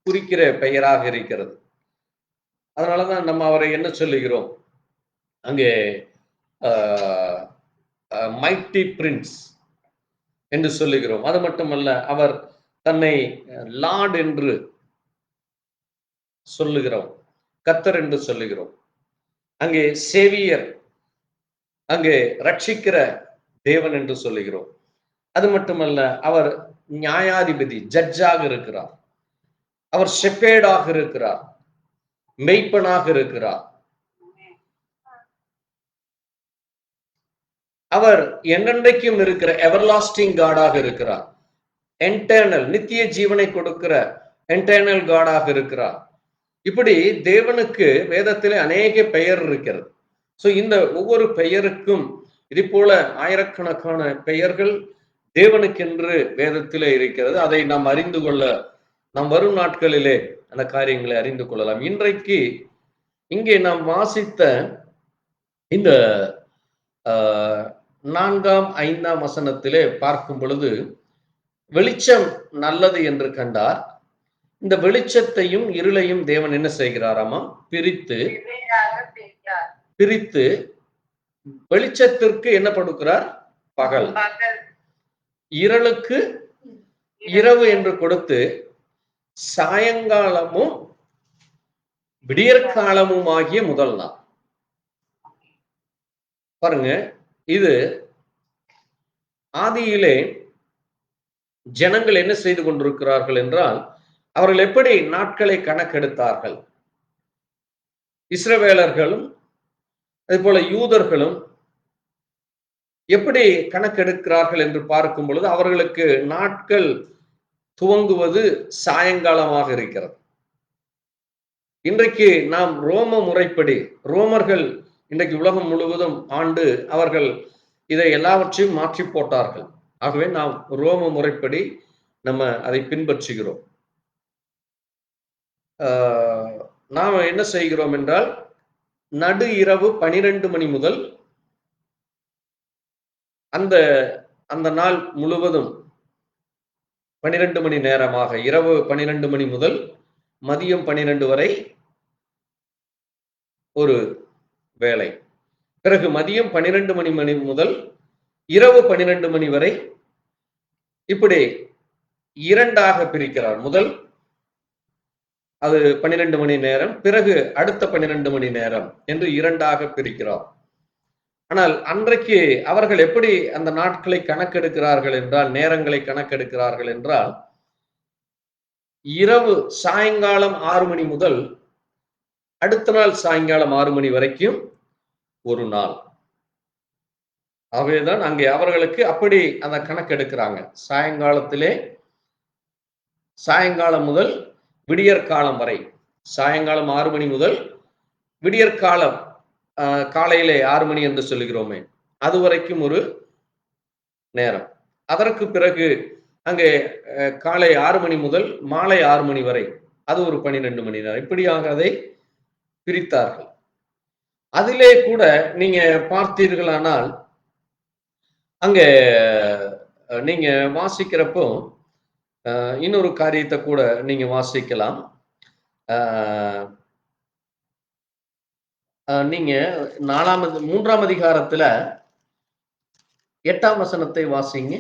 குறிக்கிற பெயராக இருக்கிறது. அதனாலதான் நம்ம அவரை என்ன சொல்லுகிறோம்? அங்கே மைட்டி பிரின்ஸ் என்று சொல்லுகிறோம். அது மட்டுமல்ல, அவர் தன்னை லார்ட் என்று சொல்லுகிறோம், கர்த்தர் என்று சொல்லுகிறோம். அங்கே சேவியர், அங்கே ரட்சிக்கிற தேவன் என்று சொல்லுகிறோம். அது மட்டுமல்ல, அவர் நியாயாதிபதி, ஜட்ஜாக இருக்கிறார். அவர் ஷெப்பேர்டாக இருக்கிறார், மெய்ப்பனாக இருக்கிறார். அவர் என்னென்றைக்கும் இருக்கிற எவர்லாஸ்டிங் காடாக இருக்கிறார். என்டர்னல், நித்திய ஜீவனை கொடுக்கிற என்டர்னல் காடாக இருக்கிறார். இப்படி தேவனுக்கு வேதத்திலே அநேக பெயர் இருக்கிறது. சோ இந்த ஒவ்வொரு பெயருக்கும் இது போல ஆயிரக்கணக்கான பெயர்கள் தேவனுக்கென்று வேதத்திலே இருக்கிறது. அதை நாம் அறிந்து கொள்ள நாம் வரும் நாட்களிலே அந்த காரியங்களை அறிந்து கொள்ளலாம். இன்றைக்கு இங்கே நாம் வாசித்த இந்த 4ஆம் 5ஆம் வசனத்திலே பார்க்கும் பொழுது, வெளிச்சம் நல்லது என்று கண்டார். இந்த வெளிச்சத்தையும் இருளையும் தேவன் என்ன செய்கிறாராமா? பிரித்து வெளிச்சத்திற்கு என்ன கொடுக்கிறார்? பகல், இருளுக்கு இரவு என்று கொடுத்து, சாயங்காலமும் விடியற்காலமும் ஆகிய முதல் நாள். பாருங்க, இது ஆதியிலே ஜனங்கள் என்ன செய்து கொண்டிருக்கிறார்கள் என்றால், அவர்கள் எப்படி நாட்களை கணக்கெடுத்தார்கள்? இஸ்ரவேலர்களும் அதே போல யூதர்களும் எப்படி கணக்கெடுக்கிறார்கள் என்று பார்க்கும் பொழுது, அவர்களுக்கு நாட்கள் துவங்குவது சாயங்காலமாக இருக்கிறது. இன்றைக்கு நாம் ரோம முறைப்படி, ரோமர்கள் இன்றைக்கு உலகம் முழுவதும் ஆண்டு அவர்கள் இதை எல்லாவற்றையும் மாற்றி போட்டார்கள். ஆகவே நாம் ரோம முறைப்படி நம்ம அதை பின்பற்றுகிறோம். நாம் என்ன செய்கிறோம் என்றால், நடு இரவு 12 மணி முதல் அந்த நாள் முழுவதும் 12 மணி நேரமாக, இரவு 12 மணி முதல் மதியம் 12 வரை ஒரு வேலை, பிறகு மதியம் 12 மணி முதல் இரவு 12 மணி வரை, இப்படி இரண்டாக பிரிக்கிறார். முதல் அது 12 மணி நேரம், பிறகு அடுத்த 12 மணி நேரம் என்று இரண்டாக பிரிக்கிறார். ஆனால் அன்றைக்கு அவர்கள் எப்படி அந்த நாட்களை கணக்கெடுக்கிறார்கள் என்றால், நேரங்களை கணக்கெடுக்கிறார்கள் என்றால், இரவு சாயங்காலம் 6 மணி முதல் அடுத்த நாள் சாயங்காலம் 6 மணி வரைக்கும் ஒரு நாள். ஆகவேதான் அங்கே அவர்களுக்கு அப்படி அந்த கணக்கெடுக்கிறாங்க. சாயங்காலம் முதல் விடியற்காலம் வரை, சாயங்காலம் 6 மணி முதல் விடியற்காலம், காலையிலே 6 மணி என்று சொல்லுகிறோமே, அது வரைக்கும் ஒரு நேரம். அதற்கு பிறகு அங்கே காலை 6 மணி முதல் மாலை 6 மணி வரை, அது ஒரு 12 மணி நேரம். இப்படியாக அதை பிரித்தார்கள். அதிலே கூட நீங்க பார்த்தீர்களானால், அங்க நீங்க வாசிக்கிறப்போ இன்னொரு காரியத்தை கூட நீங்க வாசிக்கலாம். நீங்க 3ஆம் அதிகாரத்துல 8ஆம் வசனத்தை வாசிங்க.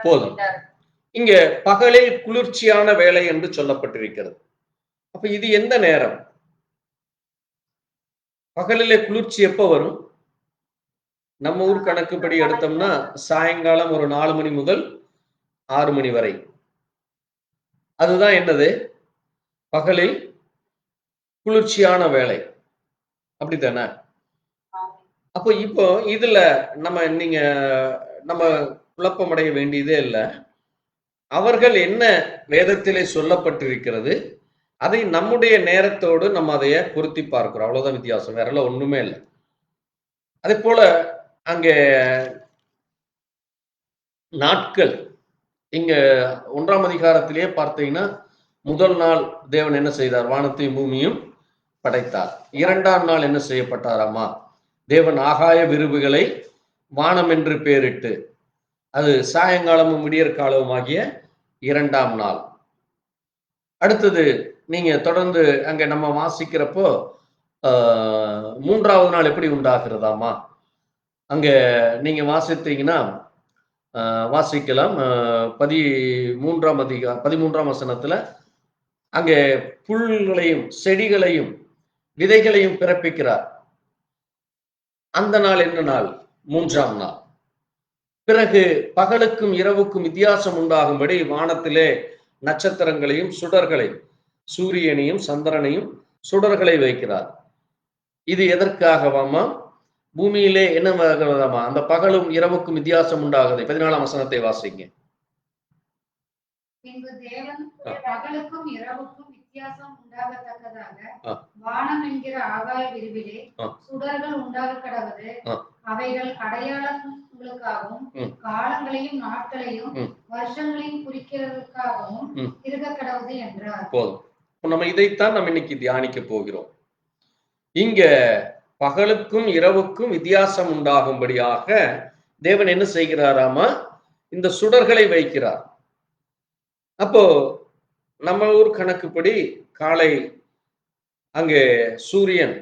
போதும். இங்க பகலில் குளிர்ச்சியான வேலை என்று சொல்லப்பட்டிருக்கிறது. அப்ப இது எந்த நேரம்? பகலிலே குளிர்ச்சி எப்ப வரும்? நம்ம ஊர் கணக்குப்படி எடுத்தோம்னா சாயங்காலம் ஒரு 4 மணி முதல் 6 மணி வரை. அதுதான் என்னது? பகலில் குளிர்ச்சியான வேலை. அப்படித்தானே? அப்போ இப்போ இதுல நம்ம குழப்பமடைய வேண்டியதே இல்லை. அவர்கள் என்ன வேதத்திலே சொல்லப்பட்டிருக்கிறது, அதை நம்முடைய நேரத்தோடு நம்ம அதைய பொருத்தி பார்க்கிறோம். அவ்வளவுதான் வித்தியாசம், வேற எல்லாம் ஒண்ணுமே இல்லை. அதே போல அங்கே நாட்கள், இங்க 1ஆம் அதிகாரத்திலேயே பார்த்தீங்கன்னா, முதல் நாள் தேவன் என்ன செய்தார்? வானத்தையும் பூமியும் படைத்தார். 2ஆம் நாள் என்ன செய்யப்பட்டாராமா? தேவன் ஆகாய விருவுகளை வானம் என்று பெயரிட்டு, அது சாயங்காலமும் விடியற்காலமும் ஆகிய 2ஆம் நாள். அடுத்தது நீங்க தொடர்ந்து அங்க நம்ம வாசிக்கிறப்போ 3வது நாள் எப்படி உண்டாகிறதாமா? அங்க நீங்க வாசித்தீங்கன்னா வாசிக்கலாம். 13ஆம் வசனத்துல அங்கே புல்களையும், செடிகளையும், விதைகளையும் பிறப்பிக்கிறார். அந்த நாள் என்ன நாள்? 3ஆம் நாள். பிறகு பகலுக்கும் இரவுக்கும் வித்தியாசம் உண்டாகும்படி வானத்திலே நட்சத்திரங்களையும் சுடர்களையும், சூரியனையும் சந்திரனையும் சுடர்களை வைக்கிறார். இது எதற்காகவாமா? பூமியிலே என்னவாகிறதாமா? அந்த பகலும் இரவுக்கும் வித்தியாசம் உண்டாகுது. 14ஆம் வசனத்தை வாசிங்க. பின்பு தேவன் பகலுக்கும் இரவுக்கும் வித்தியாசம் உண்டாகத்தக்கதாக வானம் என்கிற ஆகாய விரிவிலே சுடர்கள் உண்டாக கடவது. அவைகள் அடையாளங்களுக்காகவும் காலங்களையும் நாட்களையும் வருஷங்களையும் குறிக்கிறதுக்காகவும் இருக்க கடவுது என்றார். போதும். நம்ம இதைத்தான் நம்ம இன்னைக்கு தியானிக்க போகிறோம். இங்க பகலுக்கும் இரவுக்கும் வித்தியாசம் உண்டாகும்படியாக தேவன் என்ன செய்கிறாராமா? இந்த சுடர்களை வைக்கிறார். அப்போ நம்ம ஊர் கணக்குப்படி காலை அங்கே சூரியன்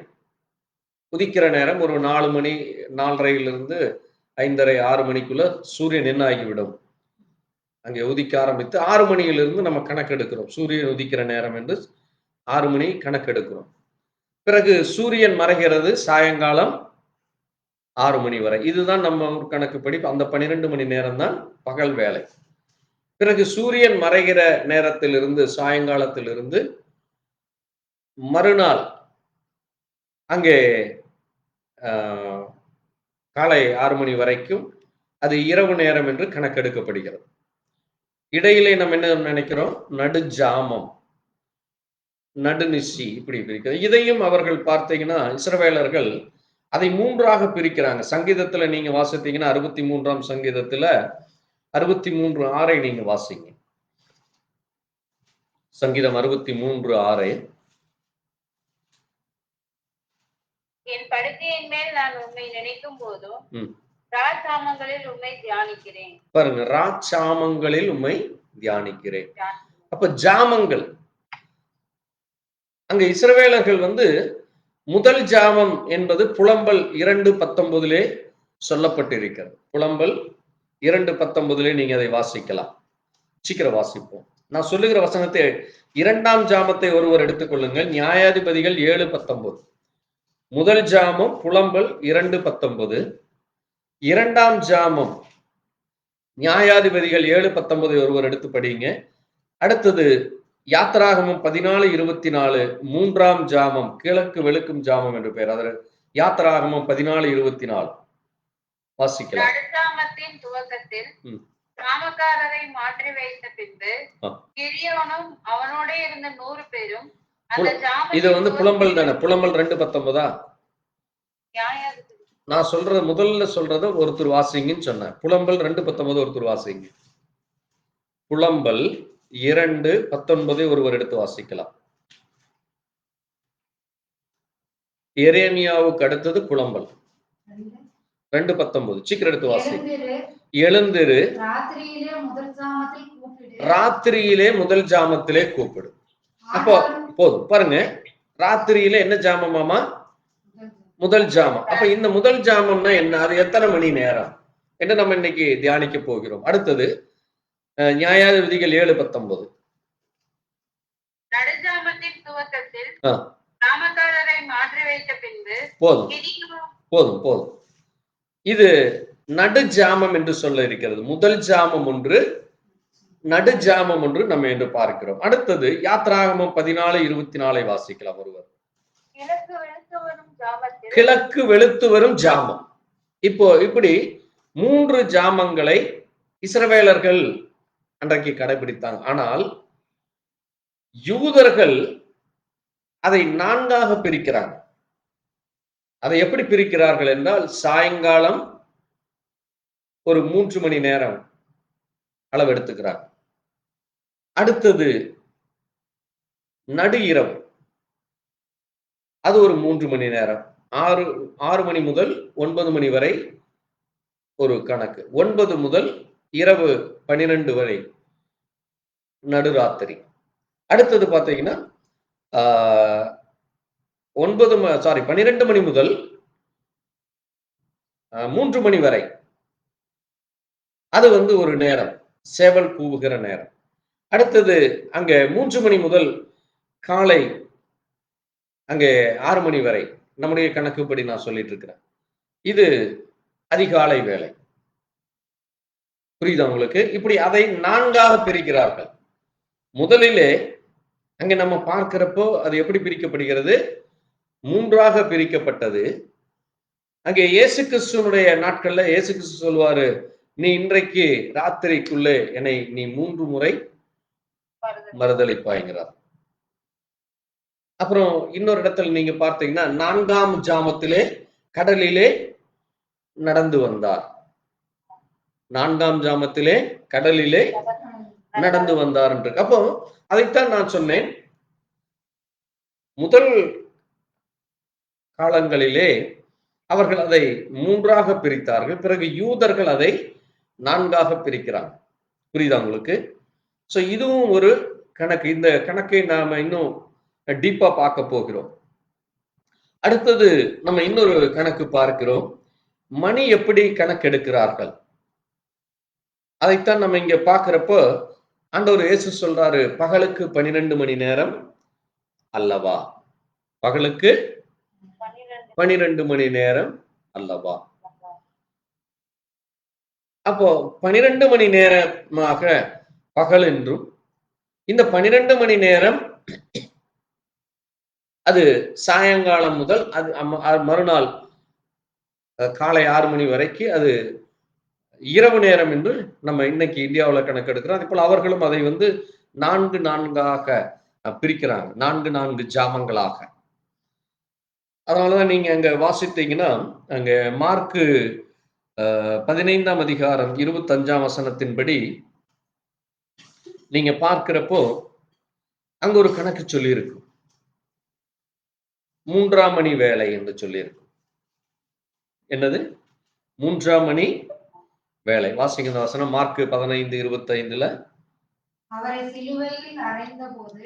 உதிக்கிற நேரம் ஒரு 4 மணி 4:30 5:30 6 மணிக்குள்ள சூரியன் என்ன ஆகிவிடும்? அங்கே உதிக்க ஆரம்பித்து 6 மணியிலிருந்து நம்ம கணக்கெடுக்கிறோம். சூரியன் உதிக்கிற நேரம் என்று 6 மணி கணக்கெடுக்கிறோம். பிறகு சூரியன் மறைகிறது சாயங்காலம் 6 மணி வரை. இதுதான் நம்ம ஊர் கணக்குப்படி அந்த 12 மணி நேரம் தான் பகல் வேலை. பிறகு சூரியன் மறைகிற நேரத்திலிருந்து சாயங்காலத்திலிருந்து மறுநாள் அங்கே காலை 6 மணி வரைக்கும் அது இரவு நேரம் என்று கணக்கெடுக்கப்படுகிறது. இடையிலே நம்ம என்ன நினைக்கிறோம்? நடுஜாமம், நடுநிசி இப்படி பிரிக்கிறது. இதையும் அவர்கள் பார்த்தீங்கன்னா இஸ்ரவேலர்கள் அதை 3ஆக பிரிக்கிறாங்க. சங்கீதத்துல நீங்க வாசித்தீங்கன்னா 63ஆம் சங்கீதத்துல 63:6 நீங்க வாசிங்க. சங்கீதம் 63:6. என் படுக்கையின் மேல் நான் உம்மை நினைக்கும் போதும் ராஜாமங்களில் உம்மை தியானிக்கிறேன். பாருங்க, ராஜாமங்களில் உம்மை தியானிக்கிறேன். அப்ப ஜாமங்கள் அங்க இஸ்ரவேலர்கள் முதல் ஜாமம் என்பது புலம்பல் 2:19 சொல்லப்பட்டிருக்கிறது. புலம்பல் 2:19 நீங்க அதை வாசிக்கலாம். சீக்கிரம் வாசிப்போம். நான் சொல்லுகிற வசனத்தை 2ஆம் ஜாமத்தை ஒருவர் எடுத்துக்கொள்ளுங்கள். நியாயாதிபதிகள் 7:19. முதல் ஜாமம் புலம்பல் 2:19. 2ஆம் ஜாமம் நியாயாதிபதிகள் 7:19 ஒருவர் எடுத்து படிங்க. அடுத்தது யாத்திராகமம் 14:24 3ஆம் ஜாமம், கிழக்கு வெளுக்கும் ஜாமம் என்று பெயர். அதில் யாத்திராகமம் 14:24 வாசிக்கலாம். நடுஜாமத்தின் துவக்கத்தில் ஜாமக்காரரை மாற்றி வைத்த பின்பு கிரியோனும் அவனோட இருந்த 100 பேரும் இது புலம்பல் தானே? புலம்பல் 2:19. நான் சொல்றது முதல்ல சொல்றத ஒருத்தர் வாசிங்கன்னு சொன்னேன். புலம்பல் 2:19 ஒருத்தர் வாசிங்க. புலம்பல் 2:19 ஒருவர் எடுத்து வாசிக்கலாம். எரேமியாவுக்கு அடுத்தது புலம்பல் 2:19. சீக்கிரம் எடுத்து வாசிங்க. எழுந்திரு, ராத்திரியிலே முதல் ஜாமத்திலே கூப்பிடு. அப்போ போதும் பாருங்க, ராத்திரியில என்ன ஜாமமாமா? முதல் ஜாமம். அப்ப இந்த முதல் ஜாமம்னா என்ன? அது எத்தனை மணி நேரம் என்று நம்ம இன்னைக்கு தியானிக்க போகிறோம். அடுத்தது நியாயாதிபதிகள் 7:19. நடுஜாமத்தின் துவக்கத்தில் ஜாமக்காரரை மாற்றி வைத்த பின்பு போதும் போதும் போதும். இது நடுஜாமம் என்று சொல்ல இருக்கிறது. முதல் ஜாமம் ஒன்று, நடுஜாமம் ஒன்று நம்ம என்று பார்க்கிறோம். அடுத்தது யாத்திராகமம் 14:24 வாசிக்கலாம் ஒருவர். கிழக்கு வெளுத்து வரும் ஜாமம். இப்போ இப்படி 3 ஜாமங்களை இஸ்ரவேலர்கள் அன்றைக்கு கடைபிடித்தாங்க. ஆனால் யூதர்கள் அதை 4ஆக பிரிக்கிறாங்க. அதை எப்படி பிரிக்கிறார்கள் என்றால், சாயங்காலம் ஒரு 3 மணி நேரம் அளவு எடுத்துக்கிறாங்க. அடுத்தது நடு இரவு, அது ஒரு 3 மணி நேரம். 6 மணி முதல் 9 மணி வரை ஒரு கணக்கு. 9 முதல் இரவு 12 வரை நடுராத்திரி. அடுத்தது பார்த்தீங்கன்னா 12 மணி முதல் 3 மணி வரை அது வந்து ஒரு நேரம், சேவல் கூவுகிற நேரம். அடுத்தது அங்க 3 மணி முதல் காலை அங்கே 6 மணி வரை நம்முடைய கணக்குப்படி நான் சொல்லிட்டு இருக்கிறேன். இது அதிகாலை வேலை. புரியுதா உங்களுக்கு? இப்படி அதை 4ஆக பிரிக்கிறார்கள். முதலிலே அங்க நம்ம பார்க்கிறப்போ அது எப்படி பிரிக்கப்படுகிறது? 3ஆக பிரிக்கப்பட்டது. அங்கே இயேசு கிறிஸ்துவனுடைய நாட்கள்ல இயேசு கிறிஸ்து சொல்வாரு, நீ இன்றைக்கு ராத்திரிக்குள்ளே என்னை நீ 3 முறை மறுதலிப்பாய்ங்கிறார். அப்புறம் இன்னொரு இடத்துல நீங்க பார்த்தீங்கன்னா 4ஆம் ஜாமத்திலே கடலிலே நடந்து வந்தார். 4ஆம் ஜாமத்திலே கடலிலே நடந்து வந்தார் என்று. அப்போ அதைத்தான் நான் சொன்னேன். முதல் காலங்களிலே அவர்கள் அதை 3ஆக பிரித்தார்கள். பிறகு யூதர்கள் அதை 4ஆக பிரிக்கிறாங்க. புரியுதா உங்களுக்கு? சோ இதுவும் ஒரு கணக்கு. இந்த கணக்கை நாம இன்னும் டீப்பா பார்க்க போகிறோம். அடுத்தது நம்ம இன்னொரு கணக்கு பார்க்கிறோம். மணி எப்படி கணக்கெடுக்கிறார்கள்? அதைத்தான் நம்ம இங்க பார்க்கிறப்போ ஆண்டவர் இயேசு சொல்றாரு, பகலுக்கு 12 மணி நேரம் அல்லவா? பகலுக்கு 12 மணி நேரம் அல்லவா? அப்போ 12 மணி நேரமாக பகல் என்றும், இந்த 12 மணி நேரம் அது சாயங்காலம் முதல் அது மறுநாள் காலை 6 மணி வரைக்கும் அது இரவு நேரம் என்று நம்ம இன்னைக்கு இந்தியாவில் கணக்கெடுக்கிறோம். அதே போல அவர்களும் அதை வந்து 4 பிரிக்கிறாங்க, 4 ஜாமங்களாக. அதனாலதான் நீங்க அங்க வாசித்தீங்கன்னா அங்க மார்க்கு 15ஆம் அதிகாரம் 25ஆம் வசனத்தின்படி நீங்க பார்க்கிறப்போ அங்க ஒரு கணக்கு சொல்லி இருக்கு. 3ஆம் மணி வேலை என்று சொல்லி இருக்கு. என்னது? 3ஆம் மணி வேலை. வாசிக்கிற வசனம் மார்க் 15:25. அவரை சிலுவையில் அறைந்தபோது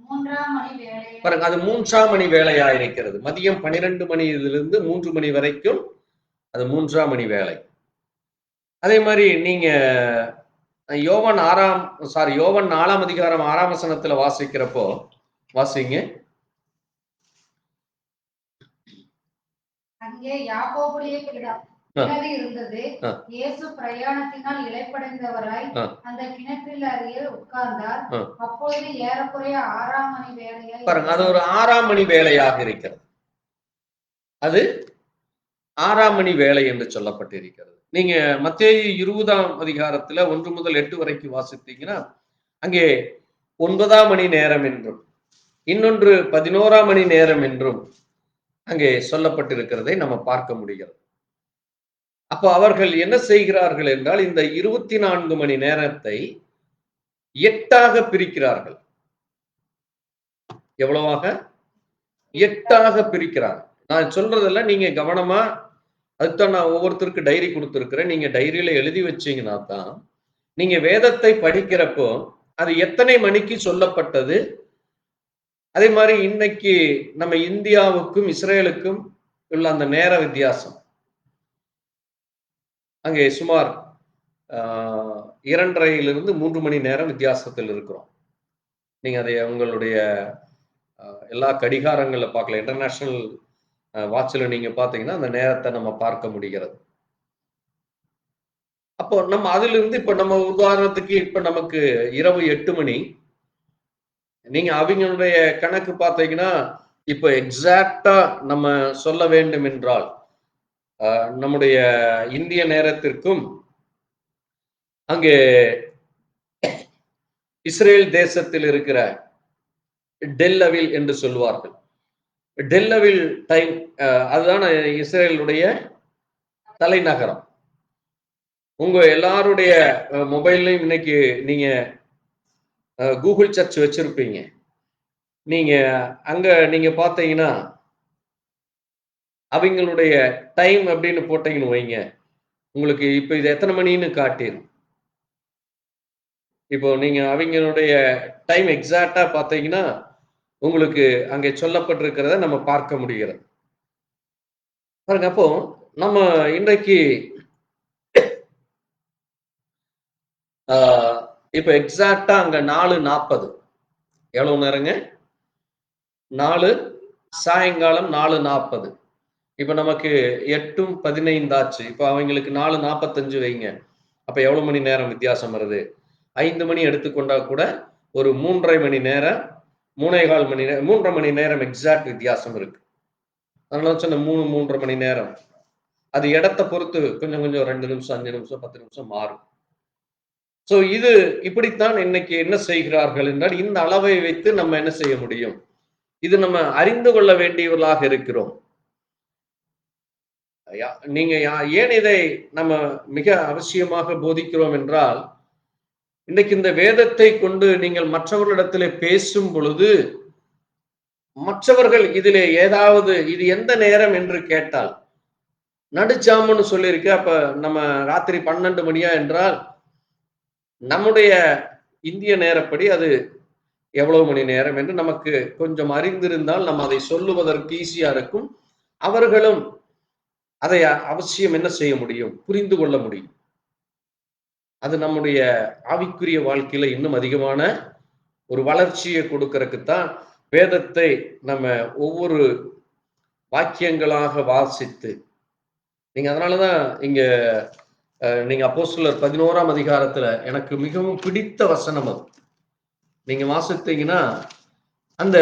3ஆம் மணி வேலை. பாருங்க, அது 3ஆம் மணி வேலையா இருக்கிறது. மதியம் 12 மணியிலிருந்து 3 மணி வரைக்கும் அது 3ஆம் மணி வேலை. அதே மாதிரி நீங்க யோவான் 4ஆம் அதிகாரம் 6ஆம் வசனத்துல வாசிக்கிறப்போ வாசிங்க. அங்கே யாக்கோபுடைய கிணறு இருந்தது. இயேசு பிரயாணத்தினால் இளைப்படைந்தவராய் அந்த கிணற்றில் அருகில் உட்கார்ந்தார். அப்பொழுது ஏறக்குறைய 6ஆம் மணி வேலையாக. பாருங்க, அது ஒரு 6ஆம் மணி வேலையாக இருக்கிறது. அது 6ஆம் மணி வேலை என்று சொல்லப்பட்டிருக்கிறது. நீங்க மத்தேயு 20ஆம் அதிகாரத்துல 1 முதல் 8 வரைக்கும் வாசித்தீங்கன்னா அங்கே 9ஆம் மணி நேரம் என்றும் இன்னொன்று 11ஆம் மணி நேரம் என்றும் அங்கே சொல்லப்பட்டிருக்கிறதை நம்ம பார்க்க முடிகிறது. அப்போ அவர்கள் என்ன செய்கிறார்கள் என்றால் இந்த 24 மணி நேரத்தை 8ஆக பிரிக்கிறார்கள். எவ்வளவாக? 8ஆக பிரிக்கிறாங்க. நான் சொல்றதெல்லாம் நீங்க கவனமா, அதுதான் நான் ஒவ்வொருத்தருக்கு டைரி கொடுத்திருக்கிறேன். நீங்க டைரியில எழுதி வச்சீங்கன்னா தான் நீங்க வேதத்தை படிக்கிறப்போ அது எத்தனை மணிக்கு சொல்லப்பட்டது, அதே மாதிரி இன்னைக்கு நம்ம இந்தியாவுக்கும் இஸ்ரேலுக்கும் உள்ள அந்த நேர வித்தியாசம் அங்கே சுமார் 2:30 3 மணி நேரம் வித்தியாசத்தில் இருக்கிறோம். நீங்க அதை உங்களுடைய எல்லா கடிகாரங்கள்ல பார்க்கலாம். இன்டர்நேஷனல் வாட்சில் நீங்க பார்த்தீங்கன்னா அந்த நேரத்தை நம்ம பார்க்க முடிகிறது. அப்போ நம்ம அதிலிருந்து இப்ப நம்ம உதாரணத்துக்கு இப்ப நமக்கு இரவு 8 மணி. நீங்க அவங்களுடைய கணக்கு பார்த்தீங்கன்னா இப்ப எக்ஸாக்டா நம்ம சொல்ல வேண்டும் என்றால் நம்முடைய இந்திய நேரத்திற்கும் அங்கே இஸ்ரேல் தேசத்தில் இருக்கிற டெல்லவில் என்று சொல்வார்கள். டெல்லவில் டைம் அதுதான் இஸ்ரேலுடைய தலைநகரம். உங்க எல்லாருடைய மொபைல்லையும் இன்னைக்கு நீங்க கூகுள் சர்ச் வச்சிருப்பீங்க. நீங்க அங்க நீங்க பார்த்தீங்கன்னா அவங்களுடைய டைம் அப்படின்னு போட்டீங்கன்னு வைங்க, உங்களுக்கு இப்ப இது எத்தனை மணின்னு காட்டிடும். இப்போ நீங்க அவங்களுடைய டைம் எக்ஸாக்டா பார்த்தீங்கன்னா உங்களுக்கு அங்கே சொல்லப்பட்டிருக்கிறத நம்ம பார்க்க முடிகிறது பாருங்க. அப்போ நம்ம இன்றைக்கு இப்போ எக்ஸாக்டா அங்க 4:40 எவ்வளவு நேரங்க? 4 சாயங்காலம் 4:40. இப்ப நமக்கு 8:15 ஆச்சு. இப்ப அவங்களுக்கு 4:45 வைங்க. அப்ப எவ்வளவு மணி நேரம் வித்தியாசம் வருது? 5 மணி எடுத்துக்கொண்டா கூட ஒரு 3:30 மணி நேரம், 3:15 மணி நேரம், 3:30 மணி நேரம் எக்ஸாக்ட் வித்தியாசம் இருக்கு. அதனால சொன்ன 3:30 மணி நேரம். அது இடத்தை பொறுத்து கொஞ்சம் கொஞ்சம் 2 நிமிஷம், 5 நிமிஷம், 10 நிமிஷம் மாறும். சோ இது இப்படித்தான் இன்னைக்கு என்ன செய்கிறார்கள் என்றால் இந்த அளவை வைத்து நம்ம என்ன செய்ய முடியும்? இது நம்ம அறிந்து கொள்ள வேண்டியவர்களாக இருக்கிறோம். நீங்க ஏன் இதை நம்ம மிக அவசியமாக போதிக்கிறோம் என்றால், இன்றைக்கு இந்த வேதத்தை கொண்டு நீங்கள் மற்றவர்களிடத்திலே பேசும் பொழுது மற்றவர்கள் இதிலே ஏதாவது இது எந்த நேரம் என்று கேட்டால் நடுச்சாமன்னு சொல்லியிருக்கு. அப்ப நம்ம ராத்திரி 12 மணியா என்றால் நம்முடைய இந்திய நேரப்படி அது எவ்வளவு மணி நேரம் என்று நமக்கு கொஞ்சம் அறிந்திருந்தால் நம்ம அதை சொல்லுவதற்கு ஈஸியா இருக்கும். அவர்களும் அதை அவசியம் என்ன செய்ய முடியும்? புரிந்து கொள்ள முடியும். அது நம்முடைய ஆவிக்குரிய வாழ்க்கையில இன்னும் அதிகமான ஒரு வளர்ச்சியை கொடுக்கறதுக்குத்தான் வேதத்தை நம்ம ஒவ்வொரு வாக்கியங்களாக வாசித்து நீங்க அதனாலதான் இங்க நீங்க அப்போஸ்தலர் 11ஆம் அதிகாரத்துல எனக்கு மிகவும் பிடித்த வசனம் அது. நீங்க வாசித்தீங்கன்னா அந்த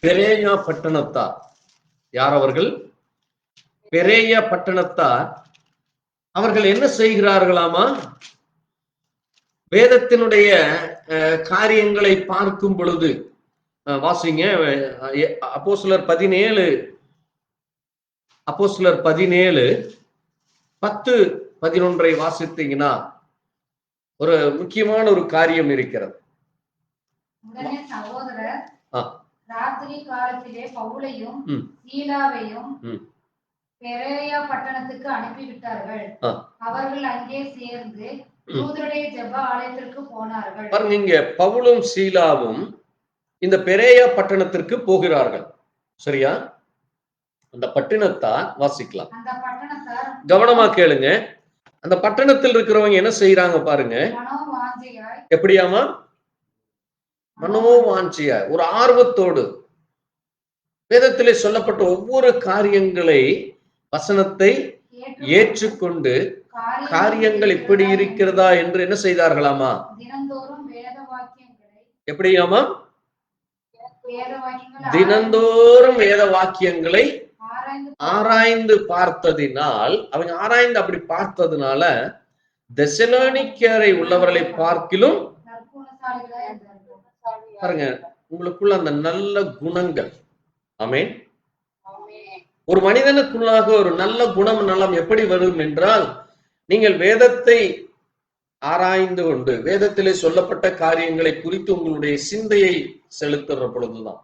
பெரேயா பட்டணத்தார் யார் அவர்கள்? பெரேயா பட்டணத்தார் அவர்கள் என்ன செய்கிறார்களாமா? வேதத்தினுடைய காரியங்களை பார்க்கும் பொழுது வாசிங்க அப்போஸ்தலர் 17:10-11 வாசித்தீங்கன்னா ஒரு முக்கியமான ஒரு காரியம் இருக்கிறது. உடனே சகோதரர் ராத்திரி காலத்திலே பவுலையும் சீலாவையும் பெரேயா பட்டணத்துக்கு அனுப்பிவிட்டார்கள். அவர்கள் அங்கே சேர்ந்து யூதருடைய ஜெப ஆலயத்திற்கு போனார்கள். பாருங்க, இங்க பவுலும் சீலாவும் இந்த பெரேயா பட்டணத்திற்கு போகிறார்கள். சரியா? அந்த பட்டணத்தார் வாசிக்கலாம். அந்த பட்டணத்தார் கவனமா கேளுங்க. அந்த பட்டணத்தில் இருக்கிறவங்க என்ன செய்யறாங்க பாருங்க. எப்படியாமா? மனோவாஞ்சியாய் ஒரு ஆர்வத்தோடு வேதத்திலே சொல்லப்பட்ட ஒவ்வொரு காரியங்களை வசனத்தை ஏற்றுக்கொண்டு காரியங்கள் இப்படி இருக்கிறதா என்று என்ன செய்தார்களாமா? எப்படியாமா? தினந்தோறும் வேத வாக்கியங்களை ஆராய்ந்து பார்த்ததினால் அவங்க ஆராய்ந்து அப்படி பார்த்ததுனால தெசலோனிக்கேயரை உள்ளவர்களை பார்க்கிலும் பாருங்க உங்களுக்குள்ள அந்த நல்ல குணங்கள். ஆமென். ஒரு மனிதனுக்குள்ளாக ஒரு நல்ல குணம் நலம் எப்படி வரும் என்றால் நீங்கள் வேதத்தை ஆராய்ந்து கொண்டு வேதத்திலே சொல்லப்பட்ட காரியங்களை குறித்து உங்களுடைய சிந்தையை செலுத்துற பொழுதுதான்.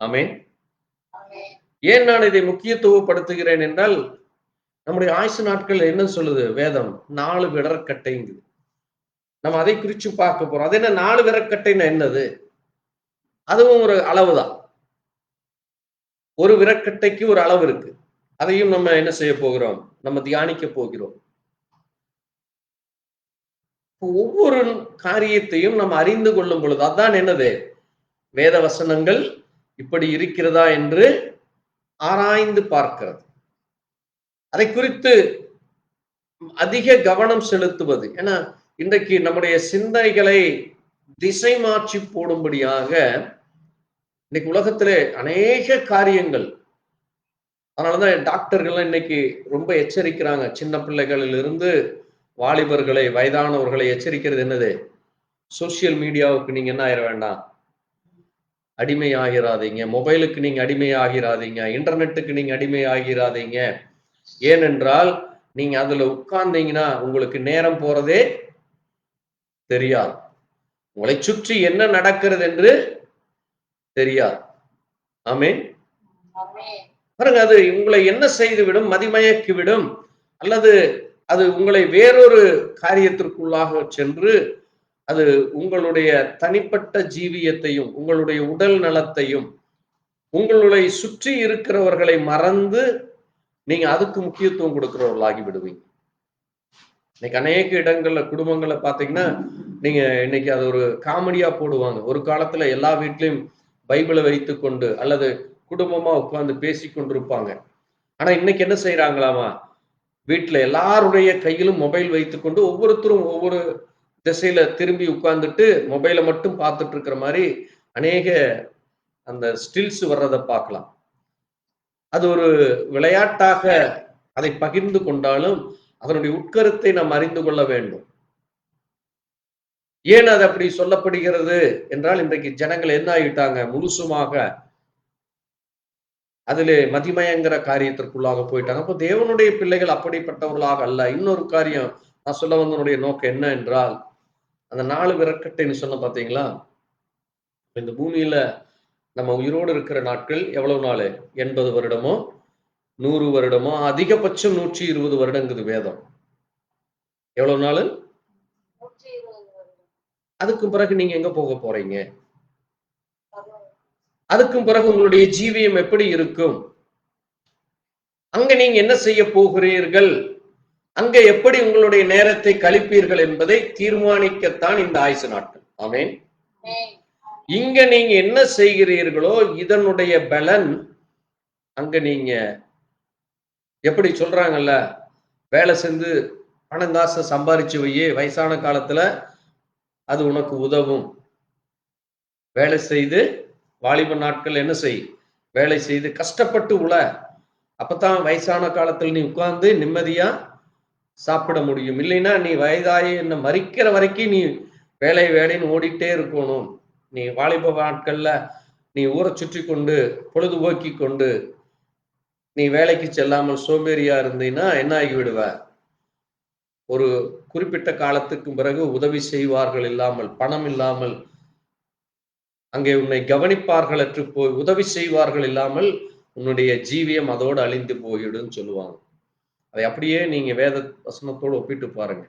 ஆமென். ஏன் நான் இதை முக்கியத்துவப்படுத்துகிறேன் என்றால் நம்முடைய ஆயுசு நாட்கள் என்ன சொல்லுது வேதம்? 4 விரற்கட்டைங்குது. நம்ம அதை குறிச்சு பார்க்க போறோம். அது என்ன 4 விரற்கட்டைன்னா என்னது? அதுவும் ஒரு அளவுதான். ஒரு விரற்கட்டைக்கு ஒரு அளவு இருக்கு. அதையும் நம்ம என்ன செய்ய போகிறோம்? நம்ம தியானிக்க போகிறோம். ஒவ்வொரு காரியத்தையும் நம்ம அறிந்து கொள்ளும் பொழுது அதான் என்னது? வேத வசனங்கள் இப்படி இருக்கிறதா என்று ஆராய்ந்து பார்க்கிறது. அதை குறித்து அதிக கவனம் செலுத்துவது. ஏன்னா இன்றைக்கு நம்முடைய சிந்தனைகளை திசை மாற்றி போடும்படியாக இன்னைக்கு உலகத்திலே அநேக காரியங்கள். அதனாலதான் டாக்டர்கள் இன்னைக்கு ரொம்ப எச்சரிக்கிறாங்க. சின்ன பிள்ளைகளிலிருந்து வாலிபர்களை வயதானவர்களை எச்சரிக்கிறது என்னது? சோசியல் மீடியாவுக்கு நீங்க என்ன ஆயிட வேண்டாம், அடிமை ஆகிறாதீங்க. மொபைலுக்கு நீங்க அடிமை ஆகிறாதீங்க. இன்டர்நெட்டுக்கு நீங்க அடிமை ஆகிறாதீங்க. ஏனென்றால் நீங்க அதுல உட்கார்ந்தீங்கன்னா உங்களுக்கு நேரம் போறதே தெரியாது. உங்களை சுற்றி என்ன நடக்கிறது என்று தெரியாது. ஆமென். பாருங்க, அது உங்களை என்ன செய்து விடும்? மதிமயக்கி விடும். அல்லது அது உங்களை வேறொரு காரியத்திற்குள்ளாக சென்று அது உங்களுடைய தனிப்பட்ட ஜீவியத்தையும் உங்களுடைய உடல் நலத்தையும் உங்களுடைய சுற்றி இருக்கிறவர்களை மறந்து நீங்க அதுக்கு முக்கியத்துவம் கொடுக்கிறவர்களாகி விடுவீங்க. இன்னைக்கு அநேக இடங்கள்ல குடும்பங்களை பாத்தீங்கன்னா நீங்க இன்னைக்கு அது ஒரு காமெடியா போடுவாங்க. ஒரு காலத்துல எல்லா வீட்லயும் பைபிளை வைத்து கொண்டு அல்லது குடும்பமா உட்கார்ந்து பேசி கொண்டிருப்பாங்க. ஆனா இன்னைக்கு என்ன செய்யறாங்களாமா, வீட்டுல எல்லாருடைய கையிலும் மொபைல் வைத்துக்கொண்டு ஒவ்வொருத்தரும் ஒவ்வொரு திசையில திரும்பி உட்கார்ந்துட்டு மொபைலை மட்டும் பார்த்துட்டு இருக்கிற மாதிரி அநேக அந்த ஸ்டில்ஸ் வர்றதை பார்க்கலாம். அது ஒரு விளையாட்டாக அதை பகிர்ந்து கொண்டாலும் அதனுடைய உட்கருத்தை நாம் அறிந்து கொள்ள வேண்டும். ஏன் அது அப்படி சொல்லப்படுகிறது என்றால், இன்றைக்கு ஜனங்கள் என்ன ஆகிட்டாங்க, முழுசுமாக அதிலே மதிமயங்கிற காரியத்திற்குள்ளாக போயிட்டாங்க. அப்போ தேவனுடைய பிள்ளைகள் அப்படிப்பட்டவர்களாக அல்ல. இன்னொரு காரியம் நான் சொல்ல வந்தனுடைய நோக்கம் என்ன என்றால், அந்த 4 விரக்கட்டைன்னு சொன்ன பாத்தீங்களா, இந்த பூமியில நம்ம உயிரோடு இருக்கிற நாட்கள் எவ்வளவு நாள்? 80 வருடமோ 100 வருடமோ, அதிகபட்சம் 120 வருடங்குது வேதம். எவ்வளவு நாள்? அதுக்கு பிறகு நீங்க எங்க போக போறீங்க? அதுக்கும் பிறகு உங்களுடைய ஜீவியம் எப்படி இருக்கும்? அங்க நீங்க என்ன செய்ய போகிறீர்கள்? அங்க எப்படி உங்களுடைய நேரத்தை கழிப்பீர்கள் என்பதை தீர்மானிக்கத்தான் இந்த ஆயுசு நாட்கள். ஆமென். இங்க நீங்க என்ன செய்கிறீர்களோ இதனுடைய பலன் அங்க நீங்க எப்படி சொல்றாங்கல்ல, வேலை செஞ்சு பணம் காசை சம்பாரிச்சு வையே, வயசான காலத்துல அது உனக்கு உதவும். வேலை செய்து வாலிப நாட்கள் என்ன செய், வேலை செய்து கஷ்டப்பட்டு உழ, அப்பதான் வயசான காலத்தில் நீ உட்கார்ந்து நிம்மதியா சாப்பிட முடியும். இல்லைன்னா நீ வயதாயி என்ன மறிக்கிற வரைக்கும் நீ வேலை வேலைன்னு ஓடிட்டே இருக்கணும். நீ வாலிப நாட்கள்ல நீ ஊரை சுற்றி கொண்டு பொழுதுபோக்கி கொண்டு நீ வேலைக்கு செல்லாமல் சோம்பேறியா இருந்தீன்னா என்ன ஆகி விடுவ? ஒரு குறிப்பிட்ட காலத்துக்கு பிறகு உதவி செய்வார்கள் இல்லாமல், பணம் இல்லாமல், அங்கே உன்னை கவனிப்பார்கள் அற்று போய் உதவி செய்வார்கள் இல்லாமல் உன்னுடைய ஜீவியம் அதோடு அழிந்து போயிடும் சொல்லுவாங்க. அதை அப்படியே நீங்க வேத வசனத்தோடு ஒப்பிட்டு பாருங்க.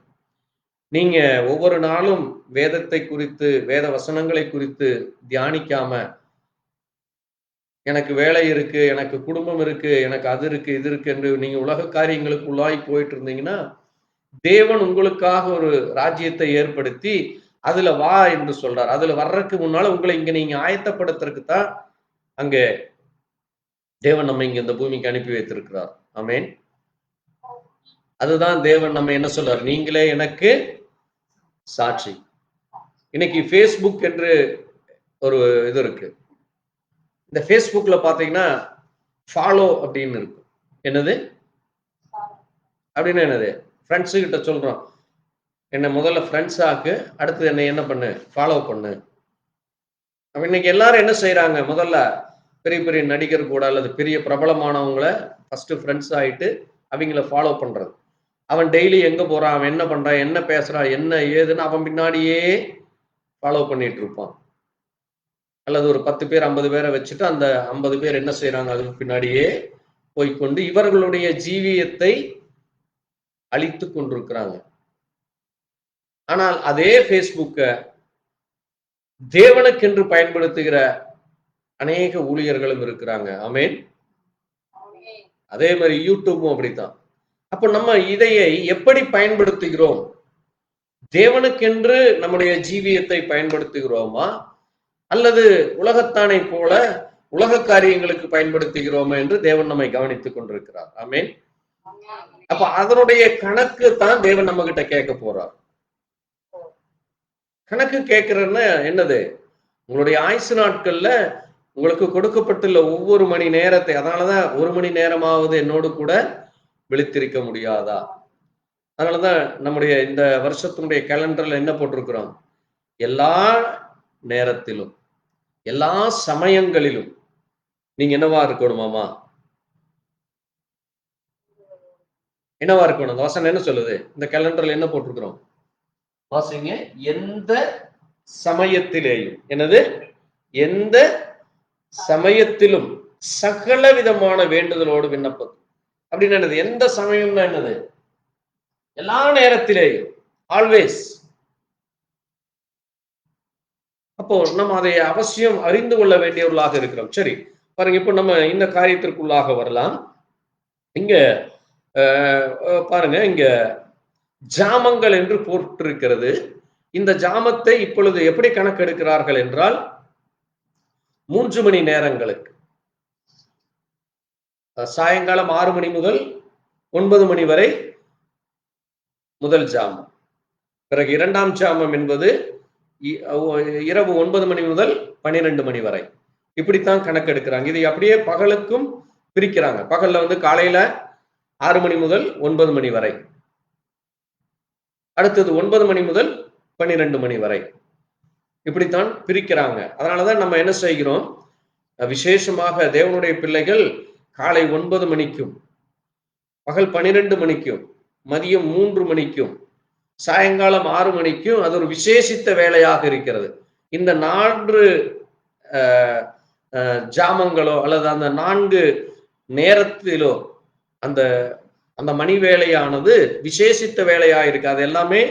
நீங்க ஒவ்வொரு நாளும் வேதத்தை குறித்து, வேத வசனங்களை குறித்து தியானிக்காம, எனக்கு வேலை இருக்கு, எனக்கு குடும்பம் இருக்கு, எனக்கு அது இருக்கு, இது இருக்கு என்று நீங்க உலக காரியங்களுக்கு உள்ளாய் போயிட்டு இருந்தீங்கன்னா, தேவன் உங்களுக்காக ஒரு ராஜ்யத்தை ஏற்படுத்தி அதுல வா என்று சொல்றார். அதுல வர்றதுக்கு முன்னால உங்களை இங்க நீங்க ஆயத்தப்படுத்துறதுக்கு தான் அங்க தேவன் நம்ம இங்க இந்த பூமிக்கு அனுப்பி வைத்திருக்கிறார். ஆமென். அதுதான் தேவன் நம்ம என்ன சொல்றார், நீங்களே எனக்கு சாட்சி. இன்னைக்கு Facebook என்று ஒரு இது இருக்கு. இந்த Facebookல பாத்தீங்கன்னா ஃபாலோ அப்படின்னு இருக்கு. என்னது அப்படின்னு? என்னது? ஃப்ரெண்ட்ஸு கிட்ட சொல்றோம், என்ன முதல்ல ஃப்ரெண்ட்ஸ் ஆக்கு, அடுத்து என்னை என்ன பண்ணு, ஃபாலோ பண்ணு. அப்ப இன்னைக்கு எல்லாரும் என்ன செய்யறாங்க, முதல்ல பெரிய பெரிய நடிகர் கூட அல்லது பெரிய பிரபலமானவங்களை ஃபர்ஸ்ட் ஃப்ரெண்ட்ஸ் ஆயிட்டு அவங்கள ஃபாலோ பண்றது. அவன் டெய்லி எங்க போறான், அவன் என்ன பண்றான், என்ன பேசுறான், என்ன ஏதுன்னு அவன் பின்னாடியே ஃபாலோ பண்ணிட்டு இருப்பான். அல்லது ஒரு 10 பேர் 50 பேரை வச்சுட்டு அந்த 50 பேர் என்ன செய்யறாங்க, அதுக்கு பின்னாடியே போய்கொண்டு இவர்களுடைய ஜீவியத்தை அழித்து கொண்டிருக்கிறாங்க. ஆனால் அதே Facebook தேவனுக்கென்று பயன்படுத்துகிற அநேக ஊழியர்களும் இருக்கிறாங்க. ஆமென். அதே மாதிரி யூடியூபும் அப்படித்தான். அப்ப நம்ம இதையை எப்படி பயன்படுத்துகிறோம்? தேவனுக்கென்று நம்முடைய ஜீவியத்தை பயன்படுத்துகிறோமா, அல்லது உலகத்தானை போல உலக காரியங்களுக்கு பயன்படுத்துகிறோமா என்று தேவன் நம்மை கவனித்துக் கொண்டிருக்கிறார். ஆமென். அப்ப அதனுடைய கணக்கு தான் தேவன் நம்ம கிட்ட கேட்க போறார். கணக்கு கேட்கிறன்னா என்னது? உங்களுடைய ஆயுசு நாட்கள்ல உங்களுக்கு கொடுக்கப்பட்டுள்ள ஒவ்வொரு மணி நேரத்தை, அதனாலதான் 1 மணி நேரமாவது என்னோடு கூட விழித்திருக்க முடியாதா? அதனாலதான் நம்முடைய இந்த வருஷத்தினுடைய கேலண்டர்ல என்ன போட்டிருக்கிறோம், எல்லா நேரத்திலும் எல்லா சமயங்களிலும் நீங்க என்னவா இருக்கணுமாமா? என்னவா இருக்கணும்? அந்த வசனம் என்ன சொல்லுது? இந்த கேலண்டர்ல என்ன போட்டிருக்கிறோம் வாசிங்க. எந்த சமயத்திலேயும், என்னது? எந்த சமயத்திலும் சகல விதமான வேண்டுதலோடு விண்ணப்பம் அப்படின்னு என்னது? எந்த சமயம்னா என்னது? எல்லா நேரத்திலேயும், ஆல்வேஸ். அப்போ நம்ம அதை அவசியம் அறிந்து கொள்ள வேண்டியவர்களாக இருக்கிறோம். சரி பாருங்க, இப்போ நம்ம இந்த காரியத்திற்குள்ளாக வரலாம். இங்க பாருங்க, இங்க ஜாமங்கள் என்று போட்டிருக்கிறது. இந்த ஜாமத்தை இப்பொழுது எப்படி கணக்கெடுக்கிறார்கள் என்றால் 3 மணி நேரங்களுக்கு, சாயங்காலம் 6 மணி முதல் 9 மணி வரை முதல் ஜாமம். பிறகு 2ஆம் ஜாமம் என்பது இரவு 9 மணி முதல் 12 மணி வரை. இப்படித்தான் கணக்கெடுக்கிறாங்க. இதை அப்படியே பகலுக்கும் பிரிக்கிறாங்க. பகல்ல வந்து காலையில 6 மணி முதல் 9 மணி வரை, அடுத்தது 9 மணி முதல் 12 மணி வரை, இப்படித்தான் பிரிக்கிறாங்க. அதனாலதான் நம்ம என்ன செய்கிறோம், விசேஷமாக தேவனுடைய பிள்ளைகள் காலை 9 மணிக்கும், பகல் 12 மணிக்கும், மதியம் 3 மணிக்கும், சாயங்காலம் 6 மணிக்கும் அது ஒரு விசேஷித்த வேலையாக இருக்கிறது. இந்த 4 ஜாமங்களோ அல்லது அந்த 4 நேரத்திலோ அந்த அந்த மணி வேலையானது விசேஷித்த வேலையா இருக்கு. அது எல்லாமே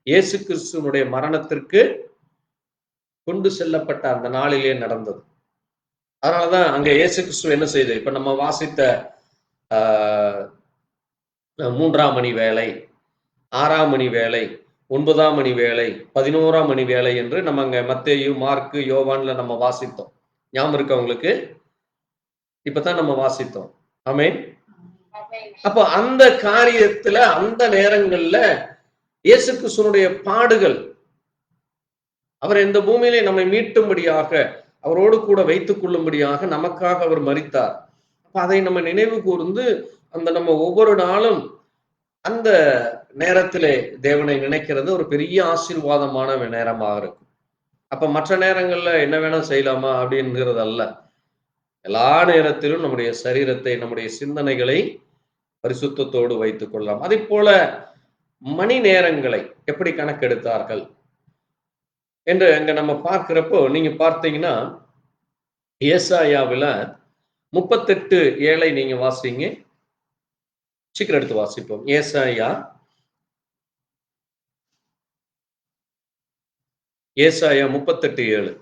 இயேசு கிறிஸ்துவனுடைய மரணத்திற்கு கொண்டு செல்லப்பட்ட அந்த நாளிலே நடந்தது. அதனாலதான் அங்க இயேசு கிறிஸ்து என்ன செய்து, இப்ப நம்ம வாசித்த 3ஆம் மணி வேலை, 6ஆம் மணி வேலை, 9ஆம் மணி வேலை, 11ஆம் மணி வேலை என்று நம்ம அங்க மத்தேயு, மார்க்கு, யோவான்ல நம்ம வாசித்தோம். ஞாபகம் இருக்கு உங்களுக்கு? இப்பதான் நம்ம வாசித்தோம். ஆமென். அப்போ அந்த காரியத்துல அந்த நேரங்கள்ல இயேசு கிறிஸ்துவினுடைய பாடுகள், அவர் இந்த பூமியிலே நம்மை மீட்டும்படியாக, அவரோடு கூட வைத்துக் கொள்ளும்படியாக நமக்காக அவர் மரித்தார். அப்ப அதை நம்ம நினைவு கூர்ந்து அந்த நம்ம ஒவ்வொரு நாளும் அந்த நேரத்திலே தேவனை நினைக்கிறது ஒரு பெரிய ஆசீர்வாதமான நேரமாக இருக்கும். அப்ப மற்ற நேரங்கள்ல என்ன வேணா செய்யலாமா அப்படிங்கிறது அல்ல. எல்லா நேரத்திலும் நம்முடைய சரீரத்தை, நம்முடைய சிந்தனைகளை பரிசுத்தத்தோடு வைத்துக் கொள்ளலாம். அதே போல மணி நேரங்களை எப்படி கணக்கெடுத்தார்கள் என்று அங்க நம்ம பார்க்கிறப்போ, நீங்க பார்த்தீங்கன்னா ஏசாயாவில் 38:7 நீங்க வாசிங்க. சீக்கிரம் எடுத்து வாசிப்போம். ஏசாயா 38:7.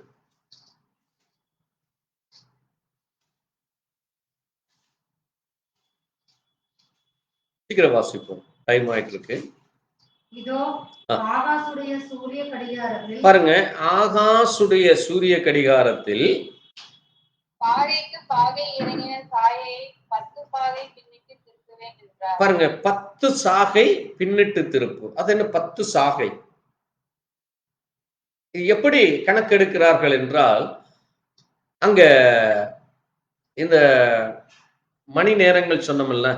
சீக்கிரம் வாசிப்போம், டைம் ஆயிட்டு இருக்கு. இதோ ஆகாசுடைய சூரிய கடிகாரத்தில், பாருங்க, ஆகாசுடைய சூரிய கடிகாரத்தில் பாகைக்கு பாகை இறங்கின சாயை 10 பாகை பின்னிட்டு திருப்புவேன் என்றார். பாருங்க, 10 சாகை பின்னிட்டு திருப்பு. அது என்ன 10 சாகை? எப்படி கணக்கெடுக்கிறார்கள் என்றால், அங்க இந்த மணி நேரங்கள் சொன்னோம்ல,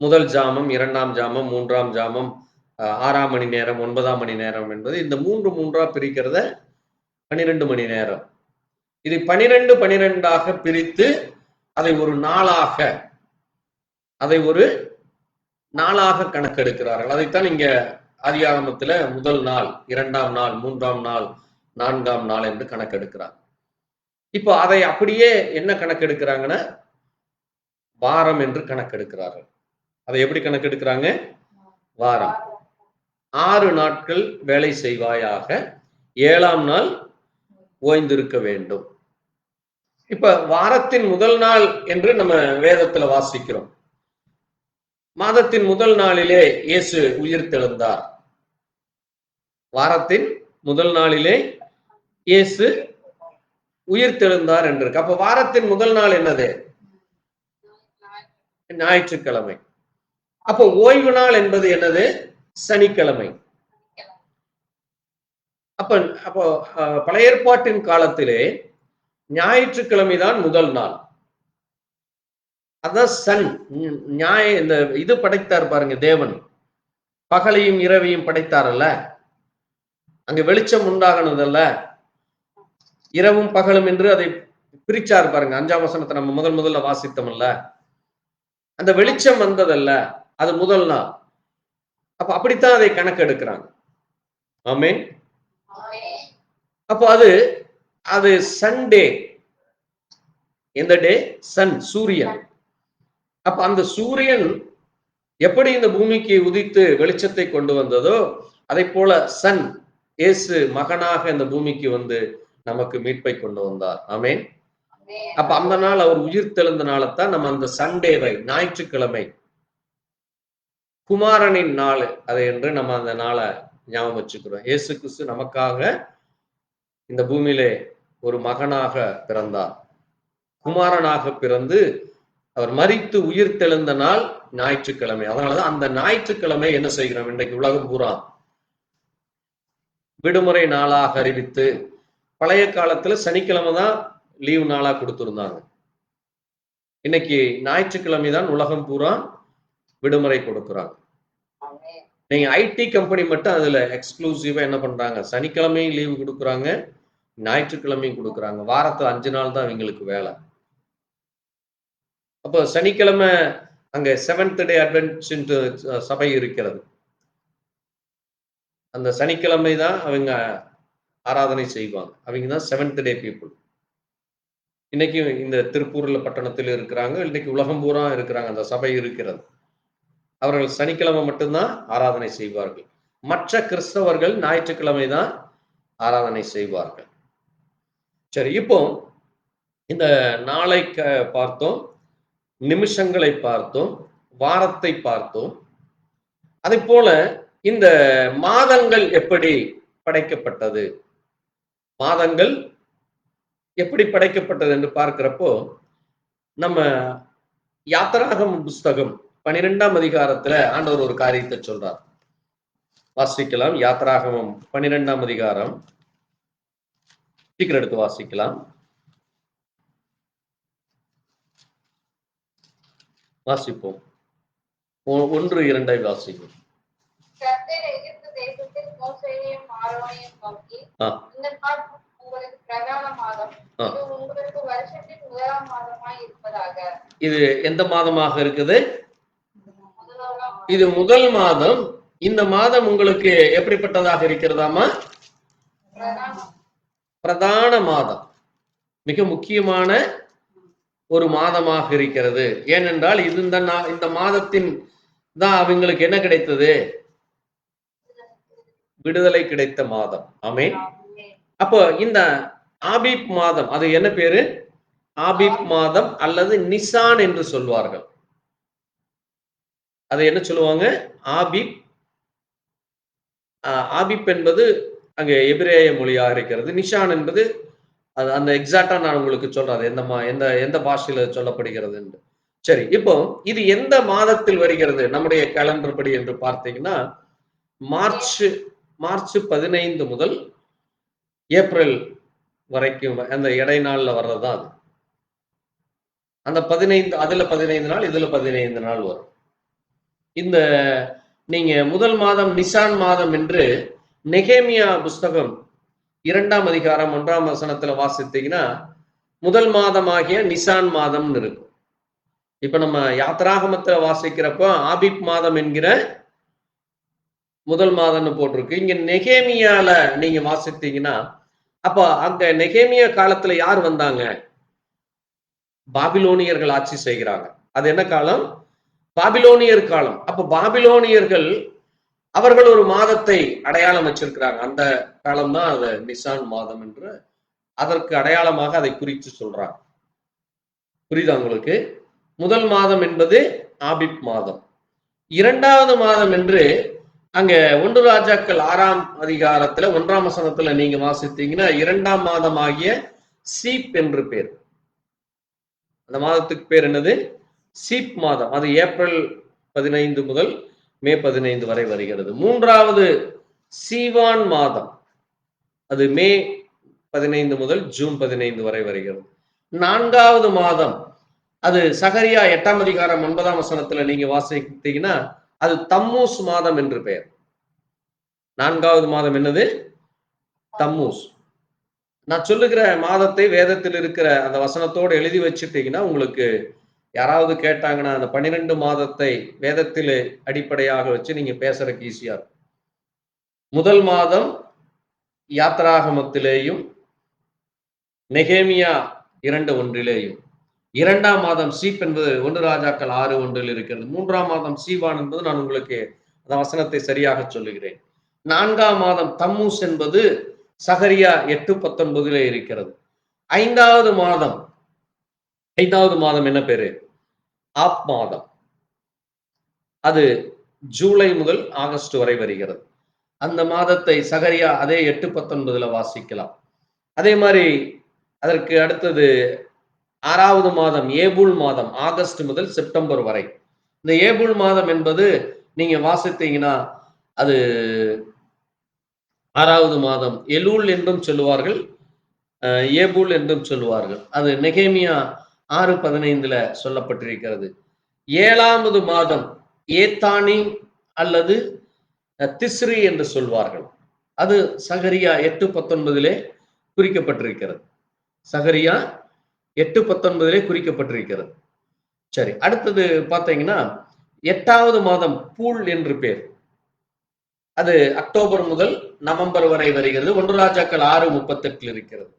முதல் ஜாமம், 2ஆம் ஜாமம், 3ஆம் ஜாமம், 6ஆம் மணி நேரம், 9ஆம் மணி நேரம் என்பது இந்த 3 பிரிக்கிறத 12 மணி நேரம். இது 12 பிரித்து அதை ஒரு நாளாக கணக்கெடுக்கிறார்கள். அதைத்தான் இங்க ஆதியாகமத்துல முதல் நாள், 2ஆம் நாள், 3ஆம் நாள், 4ஆம் நாள் என்று கணக்கெடுக்கிறார். இப்போ அதை அப்படியே என்ன கணக்கெடுக்கிறாங்கன்னா வாரம் என்று கணக்கெடுக்கிறார்கள். அதை எப்படி கணக்கெடுக்கிறாங்க? வாரம். 6 நாட்கள் வேலை செய்வாயாக, 7ஆம் நாள் ஓய்ந்திருக்க வேண்டும். இப்ப வாரத்தின் முதல் நாள் என்று நம்ம வேதத்துல வாசிக்கிறோம். மாதத்தின் முதல் நாளிலே இயேசு உயிர்த்தெழுந்தார். வாரத்தின் முதல் நாளிலே இயேசு உயிர்த்தெழுந்தார் என்று இருக்கு. அப்ப வாரத்தின் முதல் நாள் என்னது? ஞாயிற்றுக்கிழமை. அப்போ ஓய்வு நாள் என்பது என்னது? சனிக்கிழமை. அப்போ பழைய ஏற்பாட்டின் காலத்திலே ஞாயிற்றுக்கிழமை தான் முதல் நாள். அதான் சன், இந்த இது படைத்தார் பாருங்க, தேவன் பகலையும் இரவையும் படைத்தாரல்ல, அங்க வெளிச்சம் உண்டாகணுதல்ல, இரவும் பகலும் என்று அதை பிரிச்சார் பாருங்க. 5ஆம் வசனத்தை நம்ம முதல்ல வாசித்தோம்ல, அந்த வெளிச்சம் வந்ததல்ல, அது முதல் நாள். அப்ப அப்படித்தான் அதை கணக்கெடுக்கிறாங்க. ஆமென். அப்போ அது சண்டே. எந்த டே? சன், சூரியன். அப்ப அந்த சூரியன் எப்படி இந்த பூமிக்கு உதித்து வெளிச்சத்தை கொண்டு வந்ததோ அதை போல சன் இயேசு மகனாக இந்த பூமிக்கு வந்து நமக்கு மீட்பை கொண்டு வந்தார். ஆமென். அப்ப அந்த நாள் அவர் உயிர் தெழுந்த நாளைத்தான் நம்ம அந்த சண்டேவை, ஞாயிற்றுக்கிழமை, குமாரனின் நாள் அதை என்று நம்ம அந்த நாளை ஞாபகம் வச்சுக்கிறோம். இயேசு கிறிஸ்து நமக்காக இந்த பூமியிலே ஒரு மகனாக பிறந்தார். குமாரனாக பிறந்து அவர் மரித்து உயிர் தெழுந்த நாள் ஞாயிற்றுக்கிழமை. அதனாலதான் அந்த ஞாயிற்றுக்கிழமை என்ன செய்கிறோம்? இன்றைக்கு உலகம் பூரா விடுமுறை நாளாக அறிவித்து, பழைய காலத்துல சனிக்கிழமை தான் லீவு நாளா கொடுத்திருந்தாங்க. இன்னைக்கு ஞாயிற்றுக்கிழமை தான் உலகம் பூரா விடுமுறை கொடுக்குறாங்க. நீங்க ஐடி கம்பெனி மட்டும் அதுல எக்ஸ்க்ளூசிவா என்ன பண்றாங்க? சனிக்கிழமையும் லீவு கொடுக்குறாங்க, ஞாயிற்றுக்கிழமையும் கொடுக்குறாங்க. வாரத்துல 5 நாள் தான் இவங்களுக்கு வேலை. அப்போ சனிக்கிழமை அங்க செவன்த் டே அட்வென்ட் சபை இருக்கிறது. அந்த சனிக்கிழமை தான் அவங்க ஆராதனை செய்வாங்க. அவங்க தான் செவன்த் டே பீப்புள். இன்னைக்கு இந்த திருப்பூர்ல பட்டணத்தில் இருக்கிறாங்க, இன்னைக்கு உலகம் பூரா இருக்கிறாங்க, அந்த சபை இருக்கிறது. அவர்கள் சனிக்கிழமை மட்டும்தான் ஆராதனை செய்வார்கள். மற்ற கிறிஸ்தவர்கள் ஞாயிற்றுக்கிழமை தான் ஆராதனை செய்வார்கள். சரி, இப்போ இந்த நாளை பார்த்தோம், நிமிஷங்களை பார்த்தோம், வாரத்தை பார்த்தோம். அதை போல இந்த மாதங்கள் எப்படி படைக்கப்பட்டது, மாதங்கள் எப்படி படைக்கப்பட்டது என்று பார்க்கிறப்போ, நம்ம யாத்திராகமம் புஸ்தகம் 12ஆம் அதிகாரத்துல ஆண்டவர் ஒரு காரியத்தை சொல்றார். வாசிக்கலாம். யாத்திராகமம் 12ஆம் அதிகாரம், சீக்கிரம் எடுத்து வாசிக்கலாம். வாசிப்போம். 1-2 வாசிப்போம். கர்த்தர் எகிப்து தேசத்தில் மோசேயையும் ஆரோனையும் நோக்கி, இந்த நாள் உங்களுக்கு பிரதான மாதம், இது உங்களுக்கு வருஷத்தின் முதலாம் மாதமாய் இருப்பதாக. இது எந்த மாதமாக இருக்குது? இது முதல் மாதம். இந்த மாதம் உங்களுக்கு எப்படிப்பட்டதாக இருக்கிறதாமா? பிரதான மாதம், மிக முக்கியமான ஒரு மாதமாக இருக்கிறது. ஏனென்றால் இது இந்த மாதத்தின் தான் அவங்களுக்கு என்ன கிடைத்தது? விடுதலை கிடைத்த மாதம். ஆமென். அப்போ இந்த ஆபீப் மாதம், அது என்ன பேரு? ஆபீப் மாதம் அல்லது நிசான் என்று சொல்வார்கள். அதை என்ன சொல்லுவாங்க? ஆபீப். ஆபீப் என்பது அங்க எபிரேய மொழியாக இருக்கிறது. நிஷான் என்பது அது அந்த எக்ஸாக்டா நான் உங்களுக்கு சொல்றேன் எந்த பாஷையில சொல்லப்படுகிறது என்று. சரி, இப்போ இது எந்த மாதத்தில் வருகிறது நம்முடைய கேலண்டர் படி என்று பார்த்தீங்கன்னா, மார்ச் 15 முதல் ஏப்ரல் வரைக்கும் அந்த இடைநாள்ல வர்றதுதான் அது. அந்த 15, அதுல 15 நாள், இதுல 15 நாள் வரும். இந்த நீங்க முதல் மாதம் நிசான் மாதம் என்று நெகேமியா புஸ்தகம் 2ஆம் அதிகாரம் 1ஆம் வசனத்துல வாசித்தீங்கன்னா, முதல் மாதமாகிய நிசான் மாதம் இருக்கும். இப்ப நம்ம யாத்திராகமத்துல வாசிக்கிறப்போ ஆபீப் மாதம் என்கிற முதல் மாதம்னு போட்டிருக்கு. இங்க நெகேமியால நீங்க வாசித்தீங்கன்னா, அப்ப அங்க நெகேமியா காலத்துல யார் வந்தாங்க? பாபிலோனியர்கள் ஆட்சி செய்கிறாங்க. அது என்ன காலம்? பாபிலோனியர் காலம். அப்ப பாபிலோனியர்கள் அவர்கள் ஒரு மாதத்தை அடையாளம் வச்சிருக்கிறாங்க. அந்த காலம் தான் அது நிசான் மாதம் என்று அதற்கு அடையாளமாக அதை குறித்து சொல்றாங்க. புரியுதா உங்களுக்கு? முதல் மாதம் என்பது ஆபிப் மாதம். 2வது மாதம் என்று அங்க 1 ராஜாக்கள் 6ஆம் அதிகாரத்துல 1ஆம் வசனத்துல நீங்க வாசித்தீங்கன்னா, 2ஆம் மாதம் ஆகிய சீப் என்று பேர். அந்த மாதத்துக்கு பேர் என்னது? சீப் மாதம். அது ஏப்ரல் 15 முதல் மே 15 வரை வருகிறது. 3வது சீவான் மாதம், அது மே 15 முதல் ஜூன் 15 வரை வருகிறது. 4வது மாதம், அது சகரியா 8ஆம் அதிகாரம் 9ஆம் வசனத்துல நீங்க வாசித்தீங்கன்னா, அது தம்மூஸ் மாதம் என்று பெயர். 4வது மாதம் என்னது? தம்மூஸ். நான் சொல்லுகிற மாதத்தை வேதத்தில் இருக்கிற அந்த வசனத்தோடு எழுதி வச்சுட்டீங்கன்னா, உங்களுக்கு யாராவது கேட்டாங்கன்னா அந்த 12 மாதத்தை வேதத்தில் அடிப்படையாக வச்சு நீங்க பேசுறதுக்கு ஈஸியா இருக்கும். முதல் மாதம் யாத்திராகமத்திலேயும் நெகேமியா 2:1 இரண்டாம் மாதம் சீப் என்பது 1 ராஜாக்கள் 6:1 இருக்கிறது. மூன்றாம் மாதம் சீவான் என்பது நான் உங்களுக்கு அந்த வசனத்தை சரியாக சொல்லுகிறேன். நான்காம் மாதம் தம்மூஸ் என்பது சகரியா 8:19 இருக்கிறது. ஐந்தாவது மாதம் என்ன பேரு? ஆப் மாதம். அது ஜூலை முதல் ஆகஸ்ட் வரை வருகிறது. அந்த மாதத்தை சகரியா அதே 8:19 வாசிக்கலாம். அதே மாதிரி அதற்கு அடுத்தது 6வது மாதம் ஏபூல் மாதம், ஆகஸ்ட் முதல் செப்டம்பர் வரை. இந்த ஏபூல் மாதம் என்பது நீங்க வாசித்தீங்கன்னா அது 6வது மாதம் எலூல் என்றும் சொல்லுவார்கள், ஏபூல் என்றும் சொல்லுவார்கள். அது நெகேமியா 6:15 சொல்லப்பட்டிருக்கிறது. 7வது மாதம் ஏத்தானி அல்லது திஸ்ரி என்று சொல்வார்கள். அது சகரியா 8:19 குறிக்கப்பட்டிருக்கிறது. சகரியா 8:19 குறிக்கப்பட்டிருக்கிறது. சரி, அடுத்தது பார்த்தீங்கன்னா 8வது மாதம் பூல் என்று பேர். அது அக்டோபர் முதல் நவம்பர் வரை வருகிறது. 1 ராஜாக்கள் 6:38 இருக்கிறது.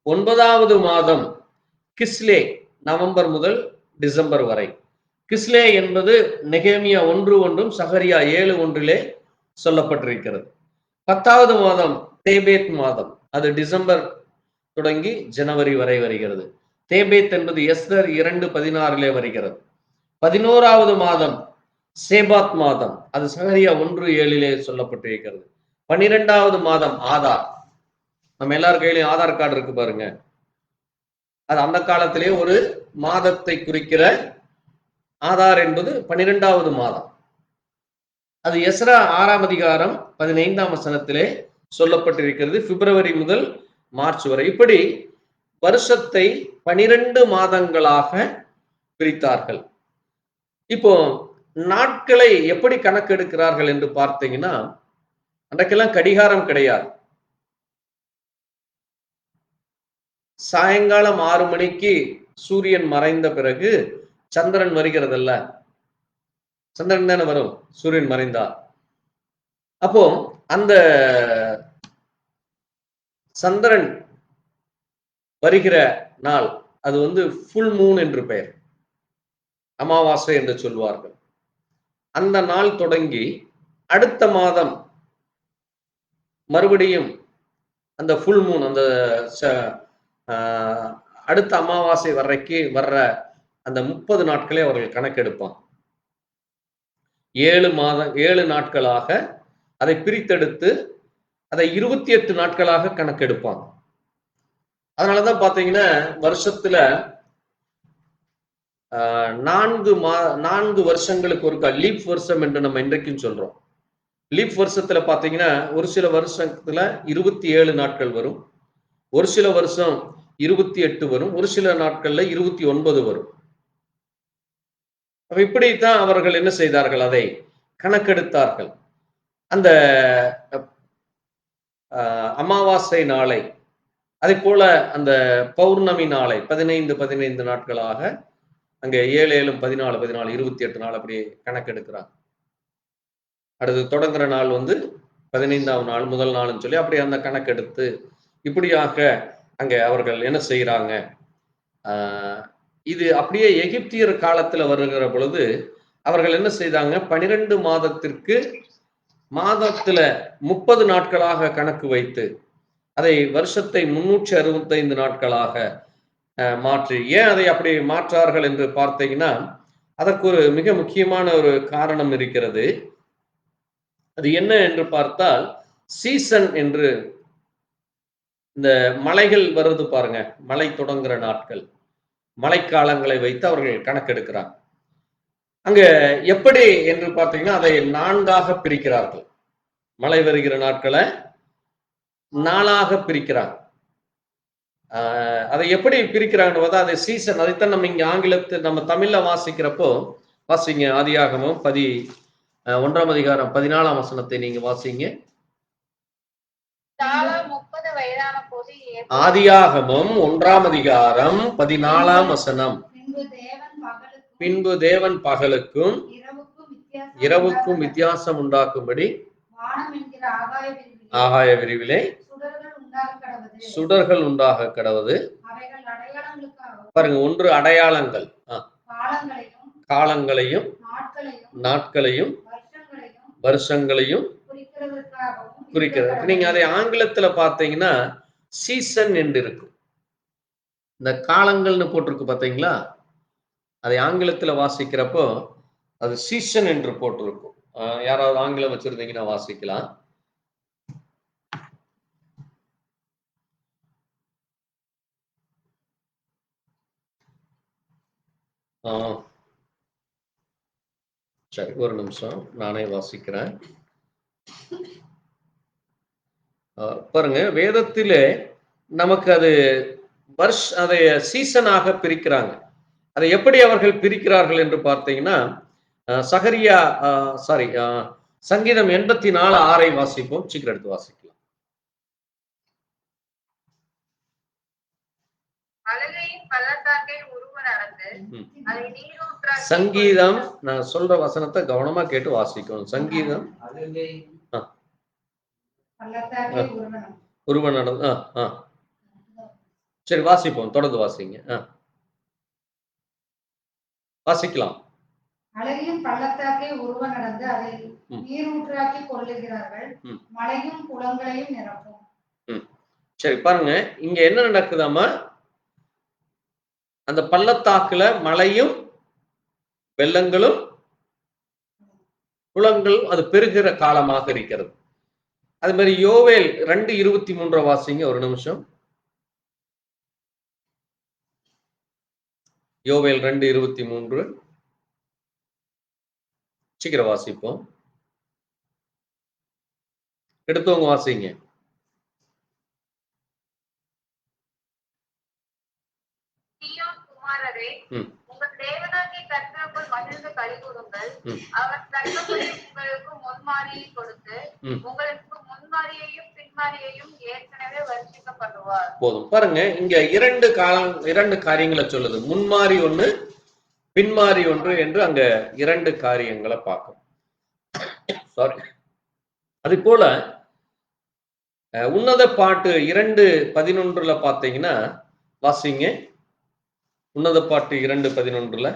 9வது மாதம் கிஸ்லே, நவம்பர் முதல் டிசம்பர் வரை. கிஸ்லே என்பது நெகேமியா 1:1 சகரியா 7:1 சொல்லப்பட்டிருக்கிறது. 10வது மாதம் தேபேத் மாதம். அது டிசம்பர் தொடங்கி ஜனவரி வரை வருகிறது. தேபேத் என்பது எஸ்தர் 2:16 வருகிறது. 11வது மாதம் சேபாத் மாதம். அது சகரியா 1:7 சொல்லப்பட்டிருக்கிறது. 12வது மாதம் ஆதார். நம்ம எல்லார் கையிலையும் ஆதார் கார்டு இருக்கு பாருங்க. அது அந்த காலத்திலே ஒரு மாதத்தை குறிக்கிற ஆதார் என்பது 12வது மாதம். அது எஸ்ரா 6ஆம் அதிகாரம் 15ஆம் வசனத்திலே சொல்லப்பட்டிருக்கிறது. பிப்ரவரி முதல் மார்ச் வரை. இப்படி வருஷத்தை 12 மாதங்களாக பிரித்தார்கள். இப்போ நாட்களை எப்படி கணக்கெடுக்கிறார்கள் என்று பார்த்தீங்கன்னா, அன்றைக்கெல்லாம் கடிகாரம் கிடையாது. சாயங்காலம் 6 மணிக்கு சூரியன் மறைந்த பிறகு சந்திரன் வருகிறதல்ல, சந்திரன் தானே வரும் சூரியன் மறைந்தா. அப்போ அந்த சந்திரன் வருகிற நாள் அது ஃபுல் மூன் என்று பெயர், அமாவாசை என்று சொல்வார்கள். அந்த நாள் தொடங்கி அடுத்த மாதம் மறுபடியும் அந்த ஃபுல் மூன், அந்த அடுத்த அமாவாசை வர்ற அந்த 30 நாட்களே அவர்கள் கணக்கெடுப்பாங்க. 7 நாட்களாக அதை பிரித்தெடுத்து அதை 28 நாட்களாக கணக்கெடுப்பாங்க. அதனாலதான் பாத்தீங்கன்னா வருஷத்துல 4 வருஷங்களுக்கு ஒருக்கா லீப் வருஷம் என்று நம்ம இன்றைக்கும் சொல்றோம். லீப் வருஷத்துல பாத்தீங்கன்னா ஒரு சில வருஷத்துல 27 நாட்கள் வரும், ஒரு சில வருஷம் 28 வரும், ஒரு சில நாட்கள்ல 29 வரும். இப்படித்தான் அவர்கள் என்ன செய்தார்கள், அதை கணக்கெடுத்தார்கள். அந்த அமாவாசை நாளை, அதே போல அந்த பௌர்ணமி நாளை 15 நாட்களாக அங்க 7 7 14 14 28 நாள் அப்படி கணக்கெடுக்கிறாங்க. அடுத்து தொடங்குற நாள் 15ஆம் நாள் முதல் நாள்னு சொல்லி அப்படி அந்த கணக்கெடுத்து இப்படியாக அங்க அவர்கள் என்ன செய்யறாங்க. இது அப்படியே எகிப்தியர் காலத்துல வருகிற பொழுது அவர்கள் என்ன செய்தாங்க, 12 மாதத்திற்கு மாதத்துல 30 நாட்களாக கணக்கு வைத்து அதை வருஷத்தை 365 நாட்களாக மாற்றி. ஏன் அதை அப்படி மாற்றார்கள் என்று பார்த்தீங்கன்னா அதற்கு ஒரு மிக முக்கியமான ஒரு காரணம் இருக்கிறது. அது என்ன என்று பார்த்தால், சீசன் என்று இந்த மலைகள் வருது பாருங்க, மழை தொடங்குற நாட்கள், மழைக்காலங்களை வைத்து அவர்கள் கணக்கெடுக்கிறார். அங்க எப்படி என்று பார்த்தீங்கன்னா அதை 4ஆக பிரிக்கிறார்கள். மழை வருகிற நாட்களை 4ஆக பிரிக்கிறாங்க. அதை எப்படி பிரிக்கிறாங்கன்னு பார்த்தா அதை சீசன், அதைத்தான் நம்ம இங்க ஆங்கிலத்தில் நம்ம தமிழ்ல வாசிக்கிறப்போ வாசிங்க. ஆதியாகமம் 1ஆம் அதிகாரம் 14ஆம் வசனத்தை நீங்க வாசிங்க. ஆதியாகமம் 1ஆம் அதிகாரம் 14ஆம் வசனம். பின்பு தேவன் பகலுக்கும் இரவுக்கும் வித்தியாசம் உண்டாக்கும்படி ஆகாய விரிவிலே சுடர்கள் உண்டாக கடவது, பாருங்க, ஒன்று அடையாளங்கள், காலங்களையும் காலங்களையும் நாட்களையும் வருஷங்களையும் குறிக்கிறது. நீங்க அதை ஆங்கிலத்துல பார்த்தீங்கன்னா சீசன் என்று இருக்கும். இந்த காலங்கள்னு போட்டிருக்கு பார்த்தீங்களா, அதை ஆங்கிலத்துல வாசிக்கிறப்போ அது சீசன் என்று போட்டிருக்கும். யாராவது ஆங்கிலம் வச்சிருந்தீங்கன்னா வாசிக்கலாம். சரி, ஒரு நிமிஷம் நானே வாசிக்கிறேன். பாருங்க, வேதத்திலே நமக்கு அது அதை சீசனாக பிரிக்கிறாங்க. அதை எப்படி அவர்கள் பிரிக்கிறார்கள் என்று பார்த்தீங்கன்னா, சகரியா சங்கீதம் 84:6 வாசிப்போம். சீக்கிரம் எடுத்து வாசிக்கலாம். சங்கீதம், நான் சொல்ற வசனத்தை கவனமா கேட்டு வாசிக்கணும். சங்கீதம் உருவ நடந்து சரி, வாசிப்போம். தொடர்ந்து வாசிங்க. வாசிக்கலாம். அழகியும் பள்ளத்தாக்கை உருவ நடந்து அதை நீரூற்றாக்கி கொள்ளுகிறார்கள், மலையும் குளங்களையும் நிரப்பும். சரி, பாருங்க, இங்க என்ன நடக்குதாமா, அந்த பள்ளத்தாக்குல மழையும் வெள்ளங்களும் குளங்களும் அது பெருகிற காலமாக இருக்கிறது. அது மாதிரி யோவேல் 2:23 வாசிங்க. ஒரு நிமிஷம். யோவேல் 2:23 சீக்கிரம் வாசிப்போம். எடுத்தவங்க வாசிங்க. உங்கள் தேவனாகிய கர்த்தருக்குள் மகிழ்ந்து களிகூருங்கள். அவர் தக்கபடி உங்களுக்கு முன்மாரியை கொடுத்து உங்களுக்கு முன்மாரியையும் பின்மாரியையும் ஏற்கனவே வருஷிக்கப்படுவார். போதும். பாருங்க, இங்க இரண்டு காரியங்களை சொல்லுது. முன்மாரி ஒன்று, பின்மாரி ஒன்று என்று அங்க இரண்டு காரியங்களை பார்க்கும். சாரி. அது போல உன்னத பாட்டு 2:11 பார்த்தீங்கன்னா வாசிங்க. உன்னத பாட்டு 2:11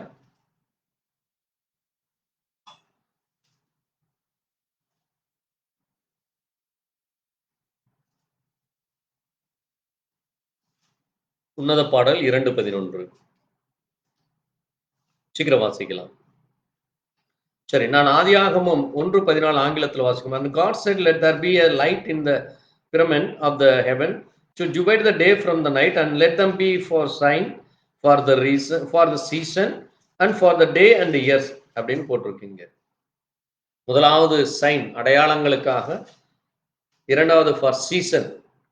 உன்னத பாடல் 2:11 சீக்கிரம் வாசிக்கலாம். சரி, நான் ஆதியாகமம் 1:14 ஆங்கிலத்தில் வாசிக்கும். And God said, let there be a light in the firmament of the heaven to divide the day from the night, and let them be for sign, for the reason, for the season, and for the day and the years அப்படின்னு போட்டிருக்கீங்க. முதலாவது sign, அடையாளங்களுக்காக. இரண்டாவது for season,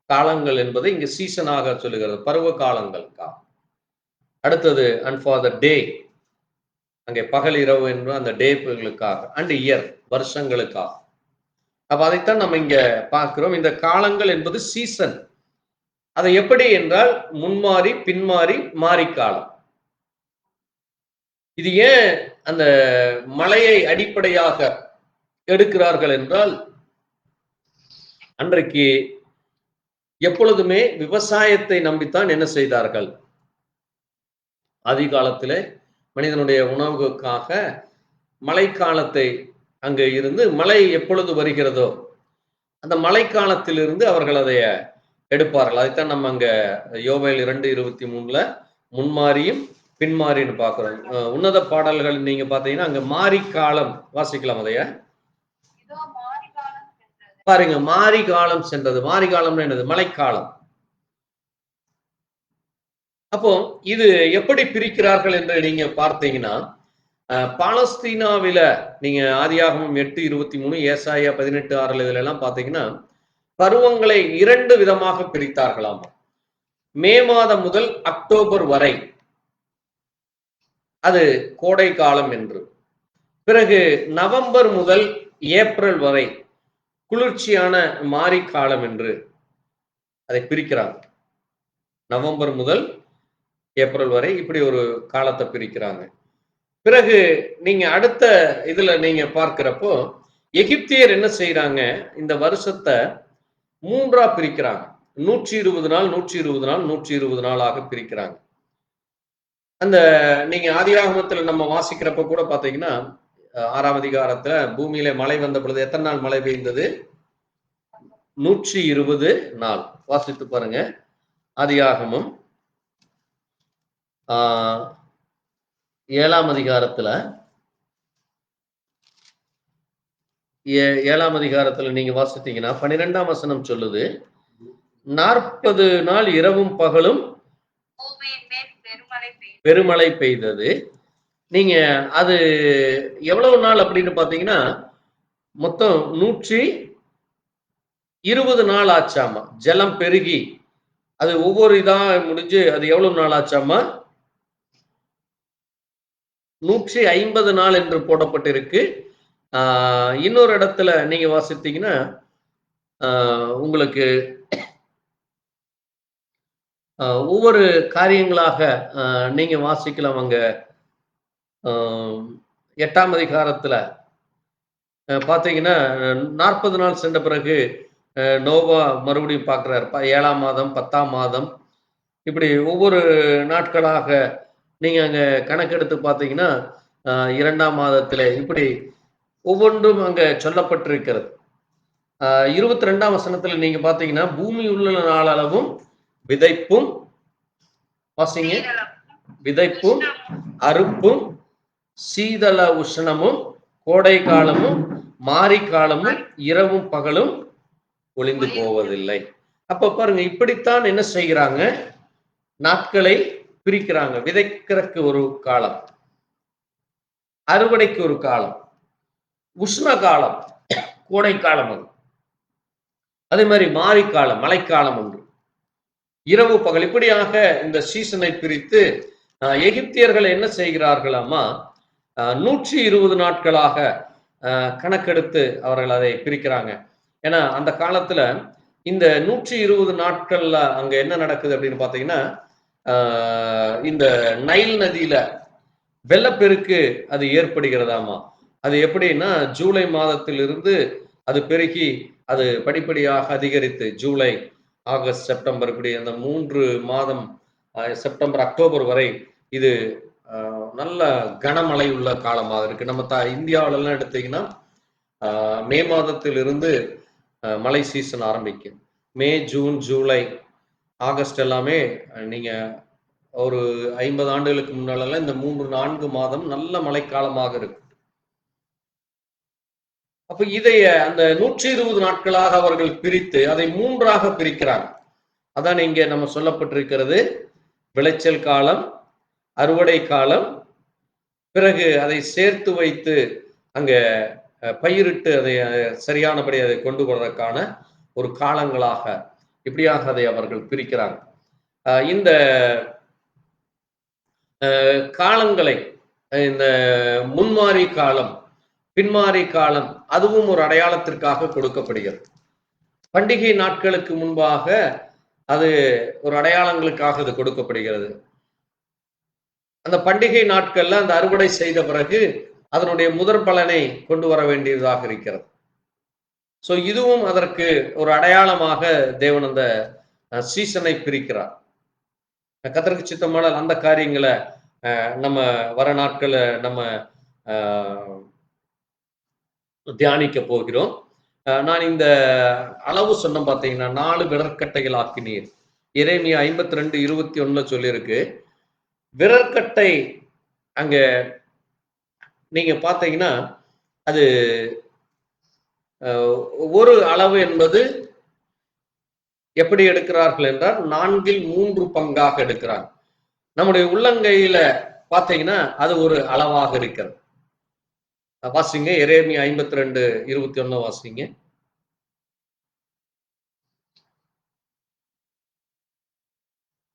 காலங்கள் என்பது இங்கு சீசனாக சொல்லுகிறது, பருவ காலங்களுக்காக. அடுத்தது அண்ட் ஃபார் த டே, அங்கே பகல் இரவு என்று அந்த டேகளுக்காக. And year, வருஷங்களுக்காக. அப்ப அதைத்தான் நம்ம இங்க பார்க்கிறோம். இந்த காலங்கள் என்பது சீசன். அதை எப்படி என்றால் முன்மாறி, பின்மாறி, மாரிக்காலம். இது ஏன் அந்த மழையை அடிப்படையாக எடுக்கிறார்கள் என்றால், அன்றைக்கு எப்பொழுதுமே விவசாயத்தை நம்பித்தான் என்ன செய்தார்கள். ஆதி காலத்திலே மனிதனுடைய உணவுக்காக மழைக்காலத்தை அங்கு இருந்து, மழை எப்பொழுது வருகிறதோ அந்த மழைக்காலத்திலிருந்து அவர்கள் அதை எடுப்பார்கள். அதைத்தான் நம்ம அங்க யோவேல் 2:23 முன்மாரியும் பின்மாரின்னு பார்க்கிறோம். உன்னத பாடல்கள் நீங்க பாத்தீங்கன்னா அங்க மாரி காலம் வாசிக்கலாம். அதைய பாருங்க, மாரி காலம் சென்றது. மாரி காலம்னு என்னது? மழைக்காலம். அப்போ இது எப்படி பிரிக்கிறார்கள் என்று நீங்க பார்த்தீங்கன்னா, பாலஸ்தீனாவில நீங்க ஆதியாகமம் 8:23, ஏசாயா 18:6 இதுல எல்லாம் பாத்தீங்கன்னா பருவங்களை 2 விதமாக பிரித்தார்களாம். மே மாதம் முதல் அக்டோபர் வரை அது கோடை காலம் என்று, பிறகு நவம்பர் முதல் ஏப்ரல் வரை குளிர்ச்சியான மாரி காலம் என்று அதை பிரிக்கிறாங்க. நவம்பர் முதல் ஏப்ரல் வரை இப்படி ஒரு காலத்தை பிரிக்கிறாங்க. பிறகு நீங்க அடுத்த இதுல நீங்க பார்க்கிறப்போ எகிப்தியர் என்ன செய்யறாங்க, இந்த வருஷத்தை 3ஆ பிரிக்கிறாங்க. 120 நாள் 120 நாள் 120 நாளாக பிரிக்கிறாங்க. அந்த நீங்க ஆதியாகமத்துல நம்ம வாசிக்கிறப்ப கூட பாத்தீங்கன்னா 6ஆம் அதிகாரத்துல பூமியில மழை வந்த பொழுது எத்தனை நாள் மழை பெய்ந்தது? 120 நாள். வாசித்து பாருங்க. ஆதியாகமம் 7ஆம் அதிகாரத்துல 7ஆம் அதிகாரத்துல நீங்க வாசித்தீங்கன்னா 12ஆம் வசனம் சொல்லுது, 40 நாள் இரவும் பகலும் பெருமழை பெய்தது. நீங்க அது எவ்வளவு நாள் அப்படின்னு பாத்தீங்கன்னா மொத்தம் 120 நாள் ஆச்சாமா. ஜலம் பெருகி அது ஒவ்வொரு இதா முடிஞ்சு அது எவ்வளவு நாள் ஆச்சாமா? 150 நாள் என்று போடப்பட்டிருக்கு. இன்னொரு இடத்துல நீங்க வாசித்தீங்கன்னா உங்களுக்கு ஒவ்வொரு காரியங்களாக நீங்க வாசிக்கலாம். அங்க 8ஆம் அதிகாரத்துல பாத்தீங்கன்னா 40 நாள் சென்ற பிறகு நோவா மறுபடியும் பார்க்கிறார். 7ஆம் மாதம், 10ஆம் மாதம், இப்படி ஒவ்வொரு நாட்களாக நீங்க அங்க கணக்கெடுத்து பார்த்தீங்கன்னா 2ஆம் மாதத்துல இப்படி ஒவ்வொன்றும் அங்க சொல்லப்பட்டிருக்கிறது. 22ஆம் வசனத்துல நீங்க பாத்தீங்கன்னா பூமி உள்ள நாளளவும் விதைப்பும், வாசிங்க, விதைப்பும் அறுப்பும் சீதள உஷ்ணமும் கோடை காலமும் மாரி காலமும் இரவும் பகலும் ஒளிந்து போவதில்லை. அப்ப பாருங்க, இப்படித்தான் என்ன செய்கிறாங்க, நாட்களை பிரிக்கிறாங்க. விதைக்கிறதுக்கு ஒரு காலம், அறுவடைக்கு ஒரு காலம், உஷ்ண காலம், கோடை காலம், அது அதே மாதிரி மாரி காலம், மழைக்காலம் ஒன்று, இரவு பகல், இப்படியாக இந்த சீசனை பிரித்து எகிப்தியர்கள் என்ன செய்கிறார்களாமா, 120 நாட்களாக கணக்கெடுத்து அவர்கள் அதை பிரிக்கிறாங்க. ஏன்னா அந்த காலத்துல இந்த 120 நாட்கள்ல அங்க என்ன நடக்குது அப்படின்னு பாத்தீங்கன்னா, இந்த நைல் நதியில வெள்ளப்பெருக்கு அது ஏற்படுகிறதாமா. அது எப்படின்னா ஜூலை மாதத்திலிருந்து அது பெருகி அது படிப்படியாக அதிகரித்து ஜூலை, ஆகஸ்ட், செப்டம்பர், இப்படி அந்த 3 மாதம், செப்டம்பர், அக்டோபர் வரை இது நல்ல கனமழை உள்ள காலமாக இருக்கு. நம்ம இந்தியாவிலலாம் எடுத்தீங்கன்னா மே மாதத்திலிருந்து மழை சீசன் ஆரம்பிக்கும். மே, ஜூன், ஜூலை, ஆகஸ்ட் எல்லாமே நீங்க ஒரு 50 ஆண்டுகளுக்கு முன்னாலெல்லாம் இந்த 3-4 மாதம் நல்ல மழைக்காலமாக இருக்கு. அப்ப இதைய அந்த 120 நாட்களாக அவர்கள் பிரித்து அதை 3ஆக பிரிக்கிறாங்க. அதான் இங்க நம்ம சொல்லப்பட்டிருக்கிறது, விளைச்சல் காலம், அறுவடை காலம், பிறகு அதை சேர்த்து வைத்து அங்க பயிரிட்டு அதை சரியானபடி அதை கொண்டு வருவதற்கான ஒரு காலங்களாக, இப்படியாக அதை அவர்கள் பிரிக்கிறாங்க. இந்த காலங்களை, இந்த முன்மாரி காலம், பின்மாரி காலம், அதுவும் ஒரு அடையாளத்திற்காக கொடுக்கப்படுகிறது. பண்டிகை நாட்களுக்கு முன்பாக அது ஒரு அடையாளங்களுக்காக அது கொடுக்கப்படுகிறது. அந்த பண்டிகை நாட்கள்ல அந்த அறுவடை செய்த பிறகு அதனுடைய முதற் பலனை கொண்டு வர வேண்டியதாக இருக்கிறது. சோ இதுவும் அதற்கு ஒரு அடையாளமாக தேவன் அந்த சீசனை பிரிக்கிறார். கர்த்தருக்கு சித்தமானால் அந்த காரியங்களை நம்ம வர நாட்களை நம்ம தியானிக்க போகிறோம். நான் இந்த அளவு சொன்ன பார்த்தீங்கன்னா 4 விரற்கட்டைகள் ஆக்கினீர், எரேமியா 52:21 சொல்லியிருக்கு. விரற்கட்டை அங்க நீங்க பார்த்தீங்கன்னா அது ஒரு அளவு என்பது எப்படி எடுக்கிறார்கள் என்றால் 4/3 பங்காக எடுக்கிறாங்க. நம்முடைய உள்ளங்கையில பார்த்தீங்கன்னா அது ஒரு அளவாக இருக்கிறது. வாசிங்க, எரேமியா 52:21 வாசிங்க.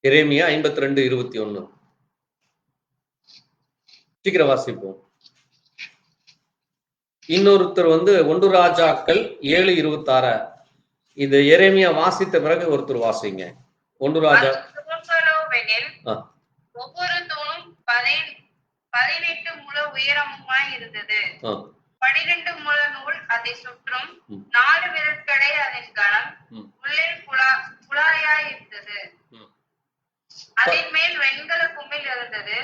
எரேமியா 52:21 சீக்கிரம் வாசிப்போம். இன்னொருத்தர் 1 ராஜாக்கள் 7:26, இது எரேமியா வாசித்த பிறகு ஒருத்தர் வாசிங்க. 1 ராஜா. ஒவ்வொரு தூணும் 18 முழ உயரமுமாய் இருந்தது. 12 முழ நூல் அதை சுற்றும், 4 விரற்கடை அதன் கனம், உள்ளே குழாயாய் இருந்தது. அதன் மேல் வெண்கல குமிழ் இருந்தது.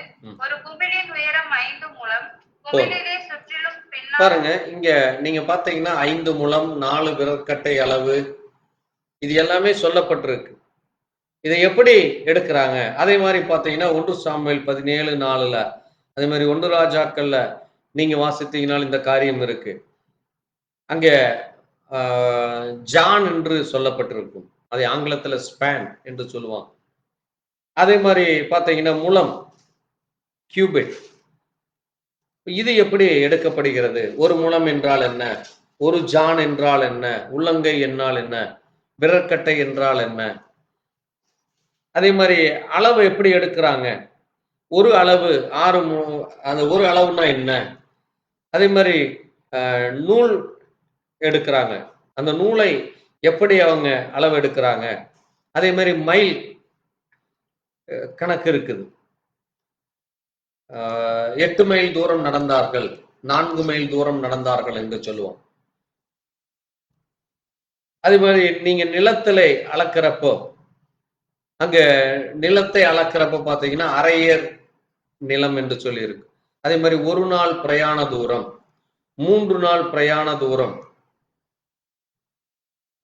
ஒரு குமிழின் உயரம் 5 முழம். குமிழிலே சுற்றிலும் பாருங்க, இங்க நீங்க பாத்தீங்கன்னா 5 முழம் 4 விரற்கட்டை அளவு இது எல்லாமே சொல்லப்பட்டிருக்கு. இதை எப்படி எடுக்கிறாங்க? அதே மாதிரி பாத்தீங்கன்னா 1 சாமுவேல் 17:4 அதே மாதிரி 1 ராஜாக்கள்ல நீங்க வாசித்தீங்கனால் இந்த காரியம் இருக்கு. அங்க ஜான் என்று சொல்லப்பட்டிருக்கும். அதை ஆங்கிலத்துல ஸ்பேன் என்று சொல்லுவாங்க. அதே மாதிரி பாத்தீங்கன்னா முழம், கியூபிட். இது எப்படி எடுக்கப்படுகிறது? ஒரு முழம் என்றால் என்ன? ஒரு ஜான் என்றால் என்ன? உள்ளங்கை என்றால் என்ன? விரற்கட்டை என்றால் என்ன? அதே மாதிரி அளவு எப்படி எடுக்கிறாங்க? ஒரு அளவு 6 அந்த ஒரு அளவுனா என்ன? அதே மாதிரி நூல் எடுக்கிறாங்க. அந்த நூலை எப்படி அவங்க அளவு எடுக்கிறாங்க? அதே மாதிரி மைல் கணக்கு இருக்குது. 8 மைல் தூரம் நடந்தார்கள், 4 மைல் தூரம் நடந்தார்கள் என்று சொல்லுவோம். அதே மாதிரி நீங்க நிலத்திலே அளக்கிறப்போ அங்க நிலத்தை அளக்கிறப்ப பாத்தீங்கன்னா அரையர் நிலம் என்று சொல்லி இருக்கு. அதே மாதிரி 1 நாள் பிரயாண தூரம், 3 நாள் பிரயாண தூரம்,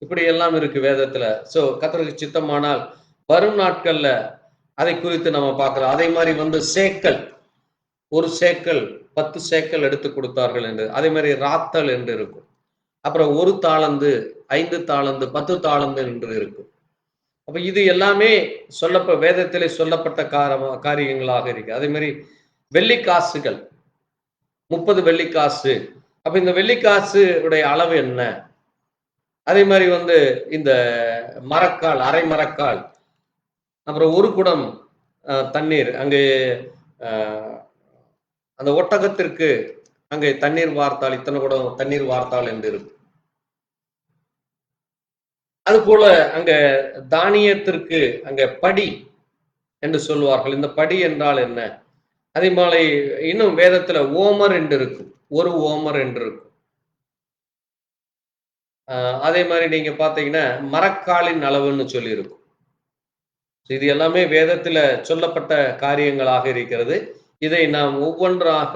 இப்படி எல்லாம் இருக்கு வேதத்துல. சோ கர்த்தருக்கு சித்தமானால் வரும் நாட்கள்ல அதை குறித்து நம்ம பார்க்கலாம். அதே மாதிரி வந்து சேக்கல், 1 சேக்கல் 10 சேக்கல் எடுத்து கொடுத்தார்கள் என்று. அதே மாதிரி ராத்தல் என்று இருக்கும். அப்புறம் 1 தாளந்து, 5 தாளந்து, 10 தாளந்து என்று இருக்கும். அப்ப இது எல்லாமே வேதத்திலே சொல்லப்பட்ட காரியங்களாக இருக்கு. அதே மாதிரி வெள்ளிக்காசுகள், 30 வெள்ளிக்காசு. அப்ப இந்த வெள்ளிக்காசு உடைய அளவு என்ன? அதே மாதிரி வந்து இந்த மரக்கால், அரை மரக்கால், அப்புறம் 1 குடம் தண்ணீர். அங்கே அந்த ஒட்டகத்திற்கு அங்கே தண்ணீர் வார்த்தால் இத்தனை குடம் தண்ணீர் வார்த்தால் என்று இருக்கும். அது போல அங்க தானியத்திற்கு அங்க படி என்று சொல்வார்கள். இந்த படி என்றால் என்ன? அதே மாதிரி இன்னும் வேதத்துல ஓமர் என்று இருக்கும், 1 ஓமர் என்று இருக்கும். அதே மாதிரி நீங்க பாத்தீங்கன்னா மரக்காலின் அளவுன்னு சொல்லி இருக்கும். இது எல்லாமே வேதத்துல சொல்லப்பட்ட காரியங்களாக இருக்கிறது. இதை நாம் ஒவ்வொன்றாக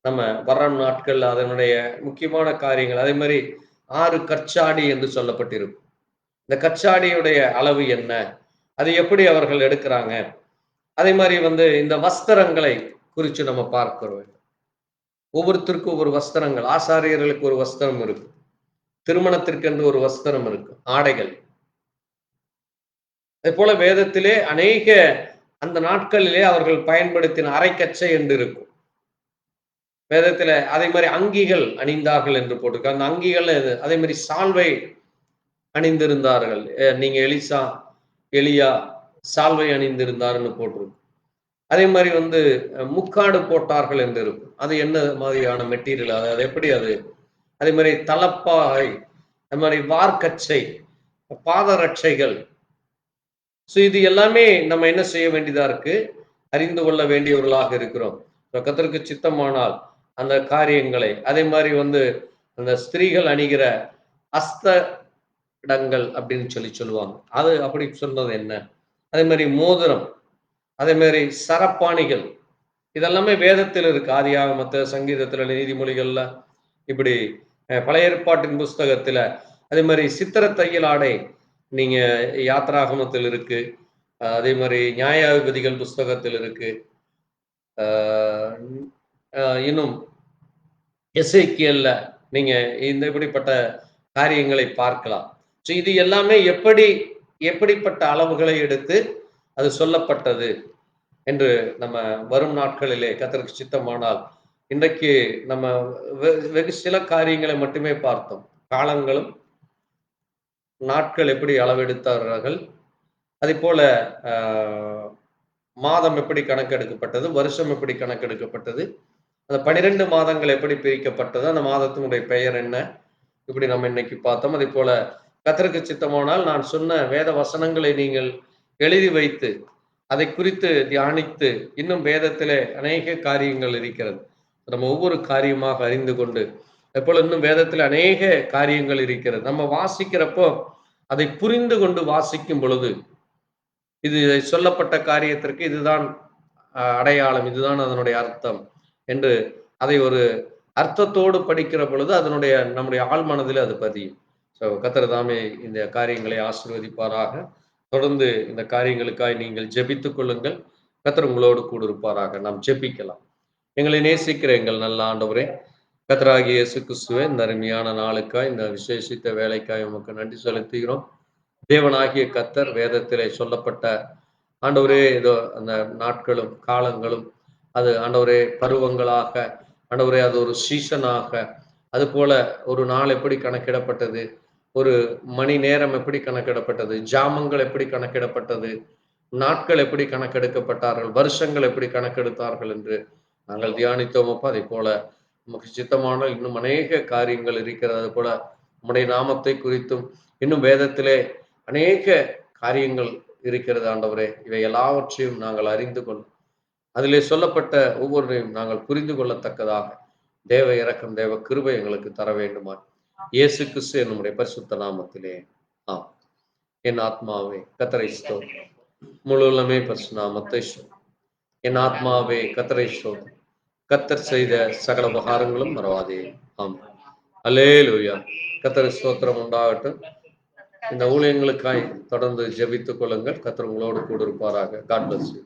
நம்ம வரும் நாட்கள் அதனுடைய முக்கியமான காரியங்கள். அதே மாதிரி 6 கற்சாடி என்று சொல்லப்பட்டிருக்கும். இந்த கற்சாடியுடைய அளவு என்ன? அது எப்படி அவர்கள் எடுக்கிறாங்க? அதே மாதிரி வந்து இந்த வஸ்திரங்களை குறித்து நம்ம பார்க்கிறோம். ஒவ்வொருத்தருக்கும் ஒவ்வொரு வஸ்திரங்கள். ஆசாரியர்களுக்கு ஒரு வஸ்திரம் இருக்கு, திருமணத்திற்கென்று ஒரு வஸ்திரம் இருக்கு, ஆடைகள். அதே போல வேதத்திலே அநேக அந்த நாட்களிலே அவர்கள் பயன்படுத்தின அரைக்கச்சை என்று இருக்கும் வேதத்துல. அதே மாதிரி அங்கிகள் அணிந்தார்கள் என்று போட்டிருக்கு. அந்த அங்கிகள் அதே மாதிரி சால்வை அணிந்திருந்தார்கள். நீங்க எலியா சால்வை அணிந்திருந்தார்னு போட்டிருக்கு. அதே மாதிரி வந்து முக்காடு போட்டார்கள் என்று இருக்கும். அது என்ன மாதிரியான மெட்டீரியல், அது எப்படி அது? அதே மாதிரி தலப்பாகை, அது மாதிரி வார்க்கச்சை, பாதரட்சைகள். ஸோ இது எல்லாமே நம்ம என்ன செய்ய வேண்டியதா இருக்கு? அறிந்து கொள்ள வேண்டியவர்களாக இருக்கிறோம். கர்த்தருக்கு சித்தமானால் அந்த காரியங்களை, அதே மாதிரி வந்து அந்த ஸ்திரீகள் அணிகிற அஸ்தடங்கள் அப்படின்னு சொல்லுவாங்க. அது அப்படி சொன்னது என்ன? அதே மாதிரி மோதிரம், அதே மாதிரி சரப்பாணிகள், இதெல்லாமே வேதத்தில் இருக்கு. ஆதியாகமத்துல, சங்கீதத்துல, நீதிமொழிகள்ல, இப்படி பழைய ஏற்பாட்டின் புஸ்தகத்துல. அதே மாதிரி சித்திர தையல் ஆடை நீங்க யாத்ராகமத்தில் இருக்கு. அதே மாதிரி நியாயாதிபதிகள் புஸ்தகத்தில் இருக்கு. இன்னும் எசேக்கியேல்ல நீங்க இந்த இப்படிப்பட்ட காரியங்களை பார்க்கலாம். ஸோ இது எல்லாமே எப்படிப்பட்ட அளவுகளை எடுத்து அது சொல்லப்பட்டது என்று நம்ம வரும் நாட்களிலே கர்த்தருக்கு சித்தமானால், இன்றைக்கு நம்ம வெகு சில காரியங்களை மட்டுமே பார்த்தோம். காலங்களும் நாட்கள் எப்படி அளவெடுத்தார்கள், அதே போல மாதம் எப்படி கணக்கெடுக்கப்பட்டது, வருஷம் எப்படி கணக்கெடுக்கப்பட்டது, அந்த 12 மாதங்கள் எப்படி பிரிக்கப்பட்டது, அந்த மாதத்தினுடைய பெயர் என்ன, இப்படி நம்ம இன்னைக்கு பார்த்தோம். அதே போல கர்த்தருக்கு சித்தமானால் நான் சொன்ன வேத வசனங்களை நீங்கள் எழுதி வைத்து அதை குறித்து தியானித்து, இன்னும் வேதத்திலே அநேக காரியங்கள் இருக்கிறது. நம்ம ஒவ்வொரு காரியமாக அறிந்து கொண்டு, எப்போல இன்னும் வேதத்தில் அநேக காரியங்கள் இருக்கிறது. நம்ம வாசிக்கிறப்போ அதை புரிந்து கொண்டு வாசிக்கும் பொழுது இது சொல்லப்பட்ட காரியத்திற்கு இதுதான் அடையாளம், இதுதான் அதனுடைய அர்த்தம் என்று அதை ஒரு அர்த்தத்தோடு படிக்கிற பொழுது அதனுடைய நம்முடைய ஆழ்மனதில் அது பதியும். ஸோ கர்த்தர் தாமே இந்த காரியங்களை ஆசீர்வதிப்பாராக. தொடர்ந்து இந்த காரியங்களுக்காய் நீங்கள் ஜெபித்துக் கொள்ளுங்கள். கர்த்தர் உங்களோடு கூட இருப்பாராக. நாம் ஜெபிக்கலாம். எங்களை நேசிக்கிற எங்கள் நல்ல ஆண்டவரே, கர்த்தராகிய இயேசு கிறிஸ்துவே, இந்த அருமையான நாளுக்காய், இந்த விசேஷித்த வேலைக்காய் உமக்கு நன்றி செலுத்துகிறோம். தேவனாகிய கர்த்தர் வேதத்திலே சொல்லப்பட்ட ஆண்டவரே, இதோ அந்த நாட்களும் காலங்களும் அது ஆண்டவரே பருவங்களாக, ஆண்டவரே அது ஒரு சீசனாக, அது போல ஒரு நாள் எப்படி கணக்கிடப்பட்டது, ஒரு மணி நேரம் எப்படி கணக்கிடப்பட்டது, ஜாமங்கள் எப்படி கணக்கிடப்பட்டது, நாட்கள் எப்படி கணக்கெடுக்கப்பட்டார்கள், வருஷங்கள் எப்படி கணக்கெடுத்தார்கள் என்று நாங்கள் தியானித்தோம் அப்பா. அதை போல நமக்கு சித்தமான இன்னும் அநேக காரியங்கள் இருக்கிறது. அது போல உம்முடைய நாமத்தை குறித்தும் இன்னும் வேதத்திலே அநேக காரியங்கள் இருக்கிறது ஆண்டவரே. இவை எல்லாவற்றையும் நாங்கள் அறிந்து கொள்ளும், அதிலே சொல்லப்பட்ட ஒவ்வொன்றையும் நாங்கள் புரிந்து கொள்ளத்தக்கதாக தேவ இரக்கம், தேவ கிருபை எங்களுக்கு தர வேண்டுமா இயேசு கிறிஸ்து என்னுடைய பரிசுத்த நாமத்திலே ஆம். என் ஆத்மாவே கர்த்தரை ஸ்தோத்திரி, முழு உள்ளமே பரிசுத்த நாமத்தை ஸ்தோத்திரி. என் ஆத்மாவே கர்த்தரை ஸ்தோத்திரி, கர்த்தர் செய்த சகல உபகாரங்களும் மறவாதே. ஆம். அல்லேலூயா. கர்த்தர் ஸ்தோத்திரம் உண்டாகட்டும். இந்த ஊழியங்களுக்காய் தொடர்ந்து ஜெபித்துக் கொள்ளுங்கள். கர்த்தர் உங்களோடு கூட இருப்பாராக. God bless you.